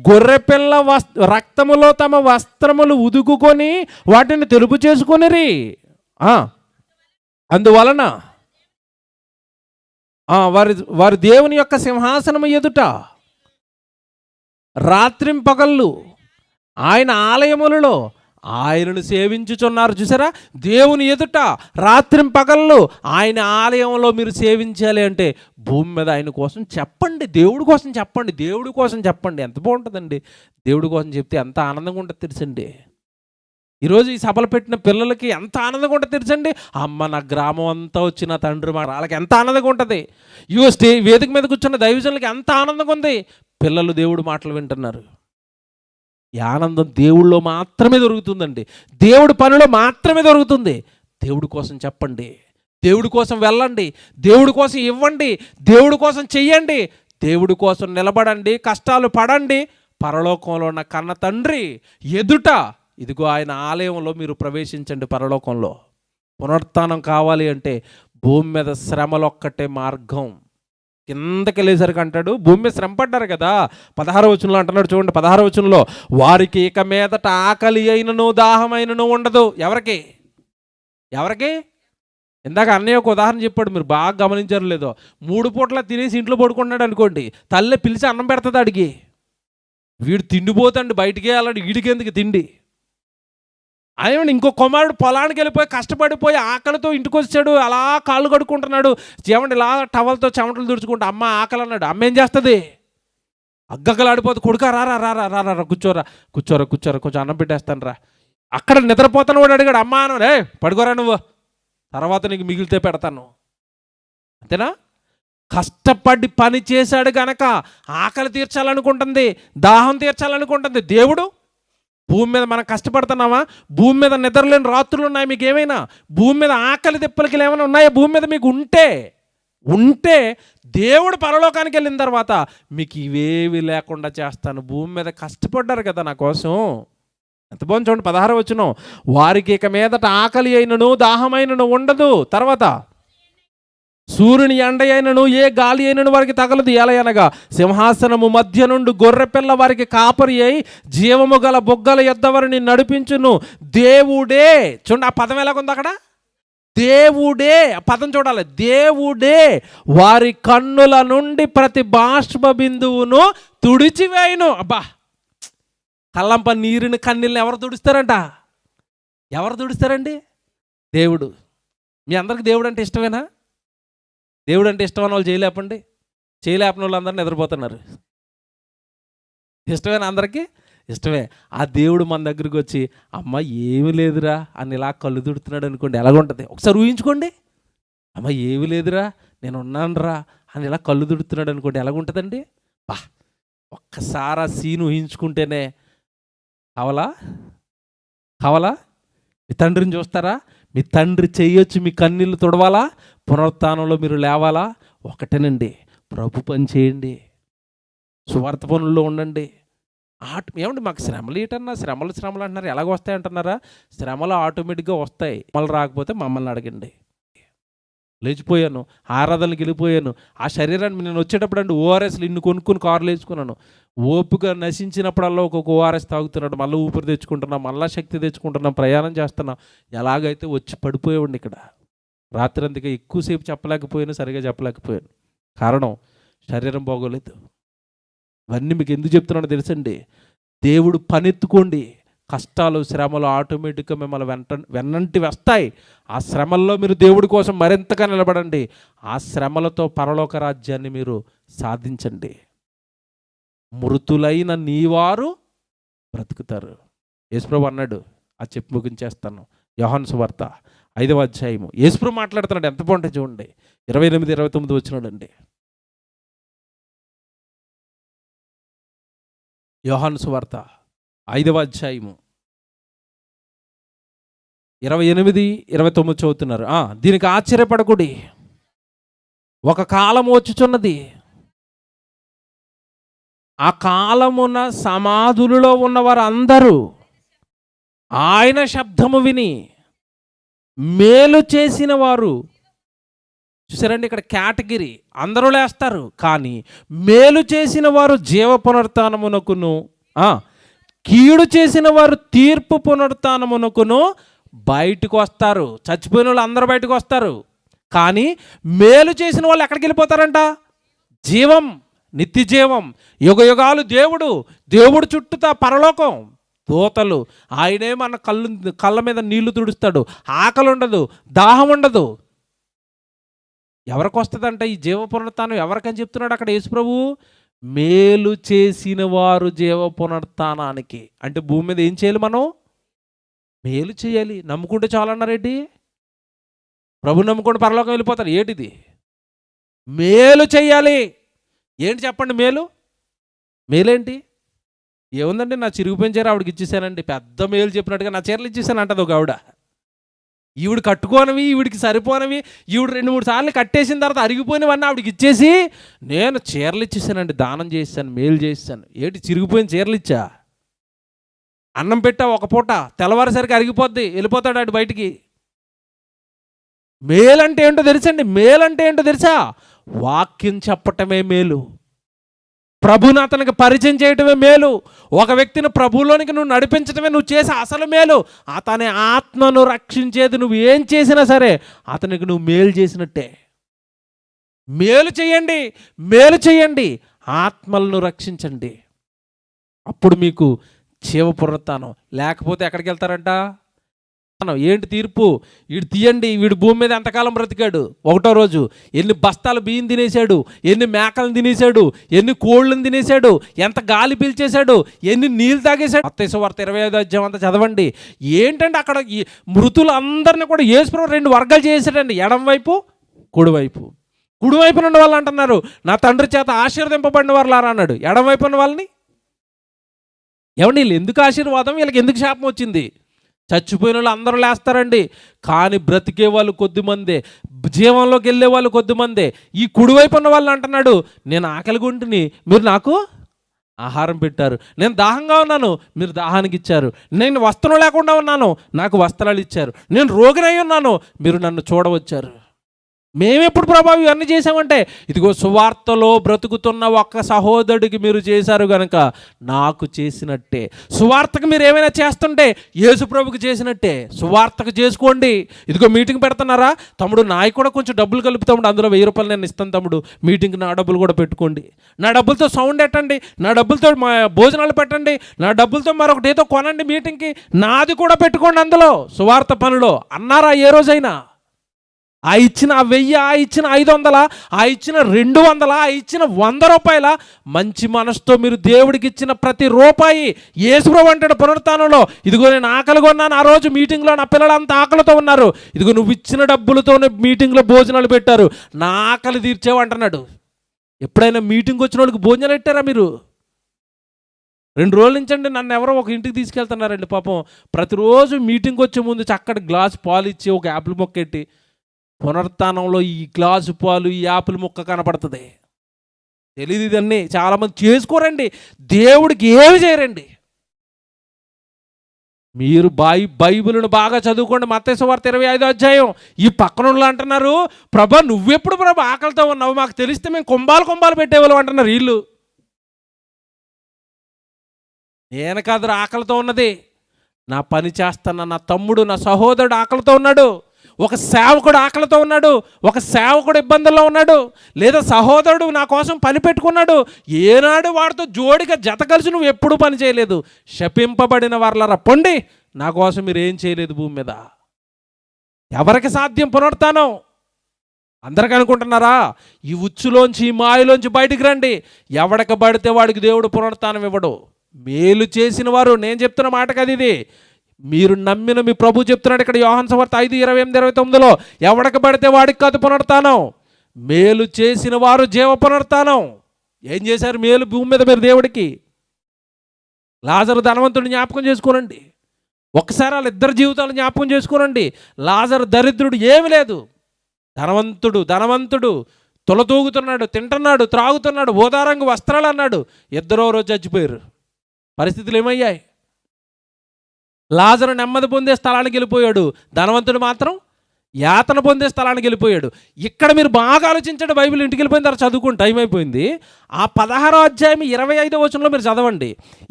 గొర్రెపిల్ల రక్తములో తమ వస్త్రములు ఉదుకుకొని వాటిని తెలుపు చేసుకొనిరి. అందువలన వారి దేవుని యొక్క సింహాసనము ఎదుట రాత్రింపగళ్ళు ఆయన ఆలయములలో ఆయనను సేవించుచున్నారు. చూసారా? దేవుని ఎదుట రాత్రింపగళ్ళు ఆయన ఆలయంలో మీరు సేవించాలి అంటే భూమి మీద ఆయన కోసం చెప్పండి, దేవుడి కోసం చెప్పండి, దేవుడి కోసం చెప్పండి. ఎంత బాగుంటుందండి దేవుడి కోసం చెప్తే, ఎంత ఆనందంగా ఉంటుంది తెలుసండి. ఈరోజు ఈ సభలు పెట్టిన పిల్లలకి ఎంత ఆనందంగా ఉంటుంది తెలుసండి. అమ్మ నా గ్రామం అంతా వచ్చిన తండ్రి వాళ్ళకి ఎంత ఆనందంగా ఉంటుంది. వేదిక మీద కూర్చున్న దైవజనులకి ఎంత ఆనందంగా ఉంది. పిల్లలు దేవుడి మాటలు వింటున్నారు. ఈ ఆనందం దేవుళ్ళో మాత్రమే దొరుకుతుందండి, దేవుడి పనిలో మాత్రమే దొరుకుతుంది. దేవుడి కోసం చెప్పండి, దేవుడి కోసం వెళ్ళండి, దేవుడి కోసం ఇవ్వండి, దేవుడి కోసం చెయ్యండి, దేవుడి కోసం నిలబడండి, కష్టాలు పడండి. పరలోకంలో ఉన్న కన్న తండ్రి ఎదుట ఇదిగో ఆయన ఆలయంలో మీరు ప్రవేశించండి. పరలోకంలో పునరుత్థానం కావాలి అంటే భూమి మీద శ్రమలొక్కటే మార్గం. కిందకి వెళ్ళేసరికి అంటాడు, భూమి మీద శ్రమ పడ్డారు కదా. 16వ వచనంలో అంటున్నాడు చూడండి, 16వ వచనంలో వారికి ఇక మీదట ఆకలి అయినను దాహమైనను ఉండదు. ఎవరికి? ఎవరికి? ఇందాక అన్నయ్య ఒక ఉదాహరణ చెప్పాడు, మీరు బాగా గమనించారు లేదో. 3 పూట్ల తినేసి ఇంట్లో పడుకున్నాడు అనుకోండి, తల్లి పిలిచి అన్నం పెడుతుంది అడిగి. వీడు తిండిపోతాండి, బయటికి వెళ్ళాడు, వీడికి ఎందుకు తిండి. అదేమండి ఇంకో కుమారుడు పొలానికి వెళ్ళిపోయి కష్టపడిపోయి ఆకలితో ఇంటికి వచ్చాడు, అలా కాళ్ళు కడుక్కుంటున్నాడు, ఏమండి ఇలా టవల్తో చెమటలు తుడుచుకుంటూ అమ్మ ఆకలి అన్నాడు. అమ్మ ఏం చేస్తుంది? అగ్గగలాడిపోతుంది, కొడుక రారా రారా రారా కూర్చోరా కూర్చోరా కూర్చోరా కొంచెం అన్నం పెట్టేస్తాను రా. అక్కడ నిద్రపోతాను వాడు అడిగాడు, అమ్మ అను, రే పడుకోరా నువ్వు, తర్వాత నీకు మిగిలితే పెడతాను. అంతేనా? కష్టపడి పని చేశాడు గనక ఆకలి తీర్చాలనుకుంటుంది, దాహం తీర్చాలనుకుంటుంది. దేవుడు భూమి మీద మనం కష్టపడుతున్నామా? భూమి మీద నిద్రలేని రాత్రులు ఉన్నాయి మీకు ఏమైనా? భూమి మీద ఆకలి తిప్పలకి ఏమైనా ఉన్నాయా? భూమి మీద మీకు ఉంటే దేవుడు పరలోకానికి వెళ్ళిన తర్వాత మీకు ఇవేవి లేకుండా చేస్తాను. భూమి మీద కష్టపడ్డారు కదా నా కోసం. ఎంత బాగుంది చూడండి, 16వ వచనం. వారికి ఇక మీదట ఆకలి అయినను దాహమైనను ఉండదు. తర్వాత సూర్యుని ఎండ అయినను ఏ గాలి అయినను వారికి తగలదు. ఎలా అనగా సింహాసనము మధ్య నుండి గొర్రెపిల్ల వారికి కాపరి అయి జీవము గల బొగ్గల యొద్ద వారిని నడిపించును. దేవుడే, చూడండి ఆ పదం ఎలాగుంది అక్కడ, దేవుడే, ఆ పదం చూడాలి. దేవుడే వారి కన్నుల నుండి ప్రతి బాష్ప బిందువును తుడిచివేయును. అబ్బా, కళ్ళంప నీరుని కన్నీళ్ళని ఎవరు తుడుస్తారంట? ఎవరు తుడుస్తారండి? దేవుడు. మీ అందరికి దేవుడు అంటే ఇష్టమేనా? దేవుడు అంటే ఇష్టమైన వాళ్ళు చేయలేపండి. చేయలేపని వాళ్ళు అందరూ నిద్రపోతున్నారు. ఇష్టమేనా? అందరికీ ఇష్టమే. ఆ దేవుడు మన దగ్గరికి వచ్చి అమ్మ ఏమి లేదురా అని ఇలా కళ్ళు తుడుతున్నాడు అనుకోండి, ఎలాగుంటుంది ఒకసారి ఊహించుకోండి. అమ్మ ఏమి లేదురా నేను ఉన్నానురా అని ఇలా కళ్ళు తుడుతున్నాడు అనుకోండి, ఎలాగుంటుందండి? బా, ఒక్కసారి ఆ సీన్ ఊహించుకుంటేనే కావాలా కావాలా? మీ తండ్రిని చూస్తారా? మీ తండ్రి చేయొచ్చు మీ కన్నీళ్ళు తుడవాలా? పునరుత్థానంలో మీరు లేవాలా? ఒకటేనండి, ప్రభు పని చేయండి, సువార్త పనుల్లో ఉండండి. ఏమండి మాకు శ్రమలు ఏంటన్నా, శ్రమలు అంటున్నారు, ఎలాగ వస్తాయి అంటున్నారా? శ్రమలు ఆటోమేటిక్గా వస్తాయి. మళ్ళీ రాకపోతే మమ్మల్ని అడగండి. లేచిపోయాను, ఆరాధనలకు వెళ్ళిపోయాను. ఆ శరీరాన్ని నేను వచ్చేటప్పుడు అండి ఓఆర్ఎస్లు ఇన్ని కొనుక్కుని కార్లు వేసుకున్నాను. ఓపిక నశించినప్పుడల్లా ఒక్కొక్క ఓఆర్ఎస్ తాగుతున్నాడు, మళ్ళీ ఊపిరి తెచ్చుకుంటున్నాం, మళ్ళీ శక్తి తెచ్చుకుంటున్నాం, ప్రయాణం చేస్తున్నాం. ఎలాగైతే వచ్చి పడిపోయేవాడిని ఇక్కడ. రాత్రి అందుకే ఎక్కువసేపు చెప్పలేకపోయాను, సరిగా చెప్పలేకపోయాను. కారణం శరీరం బాగోలేదు. ఇవన్నీ మీకు ఎందుకు చెప్తున్నానో తెలుసండి. దేవుడు పనెత్తుకోండి, కష్టాలు శ్రమలు ఆటోమేటిక్గా మిమ్మల్ని వెన్నంటి వస్తాయి. ఆ శ్రమల్లో మీరు దేవుడి కోసం మరింతగా నిలబడండి. ఆ శ్రమలతో పరలోక రాజ్యాన్ని మీరు సాధించండి. మృతులైన నీవారు బ్రతుకుతారు. యేసుప్రభు అన్నాడు, ఆ చెప్పి ముగించేస్తాను. యోహాను సువార్త 5వ అధ్యాయము. యేసుప్రభు మాట్లాడుతున్నాడు, ఎంత బాగుంటుంది చూడండి. 28, 29 వచ్చినాడండి. యోహాను సువార్త 5వ అధ్యాయము 28, 29 చదువుతున్నారు. దీనికి ఆశ్చర్యపడకుడి, ఒక కాలం వచ్చుచున్నది, ఆ కాలమున సమాధులలో ఉన్నవారు అందరూ ఆయన శబ్దము విని మేలు చేసిన వారు. చూసారండి, ఇక్కడ కేటగిరీ అందరూ లేస్తారు, కానీ మేలు చేసిన వారు జీవ పునరుత్థానమునకును, కీడు చేసిన వారు తీర్పు పునరుత్థానమునకును బయటకు వస్తారు. చచ్చిపోయిన వాళ్ళు అందరూ బయటకు వస్తారు, కానీ మేలు చేసిన వాళ్ళు ఎక్కడికి వెళ్ళిపోతారంట? జీవం, నిత్య జీవం, యుగ యుగాలు దేవుడు చుట్టూతా పరలోకం, దూతలు. ఆయనే మన కళ్ళ మీద నీళ్లు తుడుస్తాడు. ఆకలి ఉండదు, దాహం ఉండదు. ఎవరికి వస్తుందంట ఈ జీవ పునరుత్థానం? ఎవరికని చెప్తున్నాడు అక్కడ యేసుప్రభు? మేలు చేసిన వారు జీవ పునరుత్థానానికి. అంటే భూమి మీద ఏం చేయాలి? మనం మేలు చేయాలి. నమ్ముకుంటే చాలన్నారేంటి? ప్రభు నమ్ముకుంటే పరలోకం వెళ్ళిపోతారు ఏంటిది? మేలు చేయాలి. ఏంటి చెప్పండి మేలేంటి? ఏముందండి, నా చిరిగిపోయిన చీర ఆవిడకి ఇచ్చేసానండి, పెద్ద మేలు చెప్పినట్టుగా నా చీరలు ఇచ్చేసాను అంటది ఒక ఆవిడ. ఈవిడ కట్టుకోనవి, ఈవిడికి సరిపోనవి, ఈవిడ 2-3 సార్లు కట్టేసిన తర్వాత అరిగిపోయినవన్నీ ఆవిడకి ఇచ్చేసి నేను చీరలు ఇచ్చేసానండి, దానం చేశాను, మేలు చేశాను. ఏంటి చిరిగిపోయిన చీరలు ఇచ్చా? అన్నం పెట్టా ఒక పూట, తెల్లవారేసరికి అరిగిపోద్ది, వెళ్ళిపోతాడు అటు బయటికి. మేలంటే ఏంటో తెలుసండి? మేలంటే ఏంటో తెలుసా? వాక్యం చెప్పటమే మేలు, ప్రభుని అతనికి పరిచయం చేయటమే మేలు, ఒక వ్యక్తిని ప్రభువులోనికి నువ్వు నడిపించటమే నువ్వు చేసే అసలు మేలు. అతని ఆత్మను రక్షించేది నువ్వు ఏం చేసినా సరే అతనికి నువ్వు మేలు చేసినట్టే. మేలు చేయండి, ఆత్మలను రక్షించండి. అప్పుడు మీకు జీవ పునరుత్థానం. లేకపోతే ఎక్కడికి వెళ్తారంట? ఏంటి తీర్పు? వీడు తీయండి, వీడు భూమి మీద ఎంతకాలం బ్రతికాడు? 1వ రోజు ఎన్ని బస్తాలు బియ్యం తినేశాడు, ఎన్ని మేకలను తినేశాడు, ఎన్ని కోళ్ళను తినేశాడు, ఎంత గాలి పీల్చేశాడు, ఎన్ని నీళ్ళు తాగేశాడు. మత్తయి సువార్త 25వ అధ్యాయం అంతా చదవండి. ఏంటంటే అక్కడ ఈ మృతులు అందరినీ కూడా యేసుప్రభు 2 వర్గాలు చేశాడండి, ఎడం వైపు కుడివైపు. కుడివైపున ఉన్న వాళ్ళు అంటున్నారు, నా తండ్రి చేత ఆశీర్వదింపబడిన వారు లారా అన్నాడు. ఎడం వైపు ఉన్న వాళ్ళని, ఏమండి వీళ్ళు ఎందుకు ఆశీర్వాదం, వీళ్ళకి ఎందుకు శాపం వచ్చింది? చచ్చిపోయిన వాళ్ళు అందరూ లేస్తారండి, కానీ బ్రతికే వాళ్ళు కొద్దిమందే, జీవంలోకి వెళ్ళే వాళ్ళు కొద్దిమందే. ఈ కుడివైపు ఉన్న వాళ్ళు అంటున్నాడు, నేను ఆకలిగా ఉంటుని మీరు నాకు ఆహారం పెట్టారు, నేను దాహంగా ఉన్నాను మీరు దాహానికి ఇచ్చారు, నేను వస్త్రం లేకుండా ఉన్నాను నాకు వస్త్రాలు ఇచ్చారు, నేను రోగినై ఉన్నాను మీరు నన్ను చూడవచ్చారు. మేమెప్పుడు ప్రభావం ఇవన్నీ చేసామంటే, ఇదిగో సువార్తలో బ్రతుకుతున్న ఒక్క సహోదరుడికి మీరు చేశారు కనుక నాకు చేసినట్టే. సువార్తకు మీరు ఏమైనా చేస్తుంటే యేసు ప్రభుకి చేసినట్టే. సువార్తకు చేసుకోండి. ఇదిగో మీటింగ్ పెడుతున్నారా తమ్ముడు, నాయి కూడా కొంచెం డబ్బులు కలిపి తమ్ముడు, అందులో 1000 రూపాయలు నేను ఇస్తాను తమ్ముడు, మీటింగ్కి నా డబ్బులు కూడా పెట్టుకోండి, నా డబ్బులతో సౌండ్ పెట్టండి, నా డబ్బులతో మా భోజనాలు పెట్టండి, నా డబ్బులతో మరొకటి ఏదో కొనండి, మీటింగ్కి నాది కూడా పెట్టుకోండి అందులో సువార్త పనిలో అన్నారా ఏ రోజైనా? ఆ ఇచ్చిన 1000, ఆ ఇచ్చిన 500, ఆ ఇచ్చిన 200, ఆ ఇచ్చిన 100 రూపాయల మంచి మనసుతో మీరు దేవుడికి ఇచ్చిన ప్రతి రూపాయి యేసుప్రభు అంటాడు పునరుత్థానంలో, ఇదిగో నేను ఆకలిగా ఉన్నాను, ఆ రోజు మీటింగ్లో నా పిల్లలంతా ఆకలితో ఉన్నారు, ఇదిగో నువ్వు ఇచ్చిన డబ్బులతోనే మీటింగ్లో భోజనాలు పెట్టారు, నా ఆకలి తీర్చేవు అంటున్నాడు. ఎప్పుడైనా మీటింగ్ వచ్చిన వాళ్ళకి భోజనాలు పెట్టారా మీరు? 2 రోజుల నుంచి అండి నన్ను ఎవరో ఒక ఇంటికి తీసుకెళ్తున్నారండి పాపం, ప్రతిరోజు మీటింగ్ వచ్చే ముందు చక్కటి గ్లాస్ పాలు ఇచ్చి ఒక యాపిల్ మొక్క ఎట్టి, పునరుత్థానంలో ఈ గ్లాసు పాలు ఈ యాపిల్ ముక్క కనపడుతుంది. తెలియదు ఇదన్నీ చాలామంది చేసుకోరండి, దేవుడికి ఏమి చేయరండి. మీరు బైబిల్ను బాగా చదువుకోండి. మత్తయి సువార్త 25వ అధ్యాయం. ఈ పక్కన వాళ్ళు అంటున్నారు, ప్రభా నువ్వెప్పుడు ప్రభా ఆకలితో ఉన్నావు, మాకు తెలిస్తే మేము కుంభాలు పెట్టేవాళ్ళు అంటున్నారు వీళ్ళు. నేను కాదు ఆకలితో ఉన్నది, నా పని చేస్తున్న నా తమ్ముడు నా సహోదరుడు ఆకలితో ఉన్నాడు, ఒక సేవకుడు ఆకలితో ఉన్నాడు, ఒక సేవకుడు ఇబ్బందుల్లో ఉన్నాడు, లేదా సహోదరుడు నా కోసం పని పెట్టుకున్నాడు, ఏనాడు వాడితో జోడిగా జత కలిసి నువ్వు ఎప్పుడూ పని చేయలేదు. శపింపబడిన వారలారా పొండి, నా కోసం మీరు ఏం చేయలేదు భూమి మీద. ఎవరికి సాధ్యం పునరుత్థానం? అందరికి అనుకుంటున్నారా? ఈ ఉచ్చులోంచి ఈ మాయలోంచి బయటికి రండి. ఎవడికి పడితే వాడికి దేవుడు పునరుత్థానం ఇవ్వడు. మేలు చేసిన వారు, నేను చెప్తున్న మాట కదా ఇది, మీరు నమ్మిన మీ ప్రభు చెప్తున్నాడు ఇక్కడ యోహాను సువార్త 5:28-29లో, ఎవడికి పడితే వాడికి కాదు పునరుత్థానం, మేలు చేసిన వారు జీవ పునరుత్థానం. ఏం చేశారు మేలు భూమి మీద మీరు దేవుడికి? లాజరు ధనవంతుడిని జ్ఞాపకం చేసుకోనండి, ఒకసారి వాళ్ళిద్దరు జీవితాలు జ్ఞాపకం చేసుకోనండి. లాజరు దరిద్రుడు, ఏమి లేదు, ధనవంతుడు తొలతూగుతున్నాడు, తింటున్నాడు, త్రాగుతున్నాడు, ఓదారంగు వస్త్రాలు అన్నాడు. ఇద్దరో రోజు చచ్చిపోయారు. పరిస్థితులు ఏమయ్యాయి? లాజరు నెమ్మది పొందే స్థలానికి వెళ్ళిపోయాడు, ధనవంతుడు మాత్రం యాతన పొందే స్థలానికి వెళ్ళిపోయాడు. ఇక్కడ మీరు బాగా ఆలోచించండి. బైబిల్ ఇంటికి వెళ్ళిపోయిన తర్వాత చదువుకుని టైం అయిపోయింది. ఆ 16వ అధ్యాయం 25వ వచనంలో మీరు చదవండి.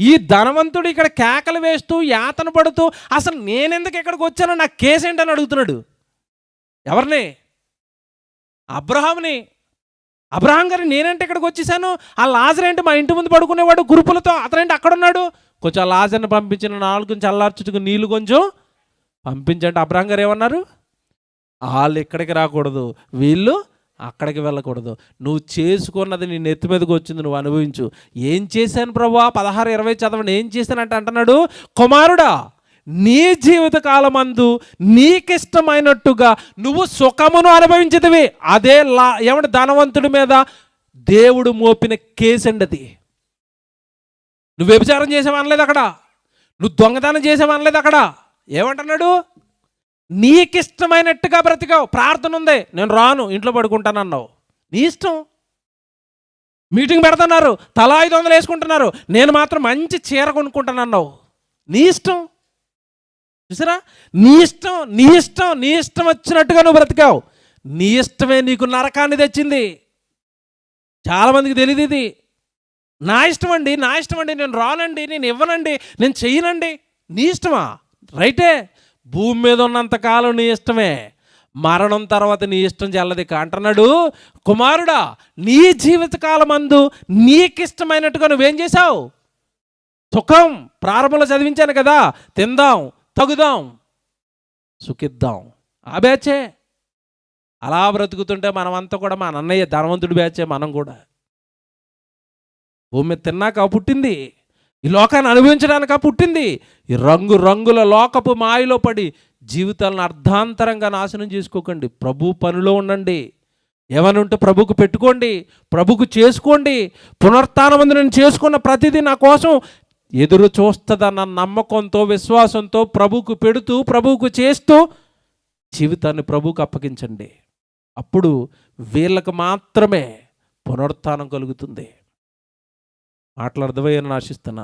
ఈ ధనవంతుడు ఇక్కడ కేకలు వేస్తూ యాతన పడుతూ, అసలు నేనెందుకు ఇక్కడికి వచ్చానో నాకు కేసు ఏంటని అడుగుతున్నాడు. ఎవరిని? అబ్రహాంని. అబ్రహాం గారు నేనంటే ఇక్కడికి వచ్చేసాను, ఆ లాజర్ ఏంటి మా ఇంటి ముందు పడుకునేవాడు గురుపులతో, అతనేంటి అక్కడ ఉన్నాడు, కొంచెం ఆ లాజర్ని పంపించిన నాలుగు చల్లార్చుకు నీళ్ళు కొంచెం పంపించండి. అబ్రహాం గారు ఏమన్నారు? వాళ్ళు ఇక్కడికి రాకూడదు, వీళ్ళు అక్కడికి వెళ్ళకూడదు, నువ్వు చేసుకున్నది నీ నెత్తి మీదకి వచ్చింది, నువ్వు అనుభవించు. ఏం చేశాను ప్రభువా? 16-20 చదవండి. ఏం చేశానంటే అంటున్నాడు, కుమారుడా నీ జీవిత కాలమందు నీకిష్టమైనట్టుగా నువ్వు సుఖమును అనుభవించదివి. అదే ఏమంటే ధనవంతుడి మీద దేవుడు మోపిన కేసు అండి అది. నువ్వు వ్యభిచారం చేసావనలేదు అక్కడ, నువ్వు దొంగతనం చేసావనలేదు అక్కడ. ఏమంటున్నాడు? నీకిష్టమైనట్టుగా బ్రతికావు. ప్రార్థన ఉంది, నేను రాను ఇంట్లో పడుకుంటానన్నావు, నీ ఇష్టం. మీటింగ్ పెడుతున్నారు, తలా 500 వేసుకుంటున్నారు, నేను మాత్రం మంచి చీర కొనుక్కుంటానన్నావు, నీ ఇష్టం. చూసారా? నీ ఇష్టం, నీ ఇష్టం, నీ ఇష్టం వచ్చినట్టుగా నువ్వు బ్రతికావు. నీ ఇష్టమే నీకు నరకాన్ని తెచ్చింది. చాలామందికి తెలియదు ఇది. నా ఇష్టం అండి, నా ఇష్టం అండి, నేను రానండి, నేను ఇవ్వనండి, నేను చెయ్యనండి. నీ ఇష్టమా? రైటే, భూమి మీద ఉన్నంతకాలం నీ ఇష్టమే, మరణం తర్వాత నీ ఇష్టం చెల్లది అంటున్నాడు. కుమారుడా నీ జీవితకాలమందు నీకిష్టమైనట్టుగా నువ్వేం చేశావు? సుఖం. ప్రారంభంలో చదివించాను కదా, తిందాం, తగుదాం, సుఖిద్దాం. ఆ బ్యాచే. అలా బ్రతుకుతుంటే మనమంతా కూడా మా అన్నయ్య ధనవంతుడి బ్యాచే. మనం కూడా భూమి తిన్నాక పుట్టింది, ఈ లోకాన్ని అనుభవించడానిక పుట్టింది. ఈ రంగుల లోకపు మాయలో పడి జీవితాలను అర్ధాంతరంగా నాశనం చేసుకోకండి. ప్రభు పనిలో ఉండండి. ఏమైనా ఉంటే ప్రభుకు పెట్టుకోండి, ప్రభుకు చేసుకోండి. పునరుత్థానమందు నేను చేసుకున్న ప్రతిదీ నా కోసం ఎదురు చూస్తుందన్న నమ్మకంతో, విశ్వాసంతో ప్రభువుకు పెడుతూ, ప్రభువుకు చేస్తూ జీవితాన్ని ప్రభువుకు అప్పగించండి. అప్పుడు వీళ్ళకు మాత్రమే పునరుత్థానం కలుగుతుంది. మాటలు అర్థమయ్యాలని ఆశిస్తున్నాను.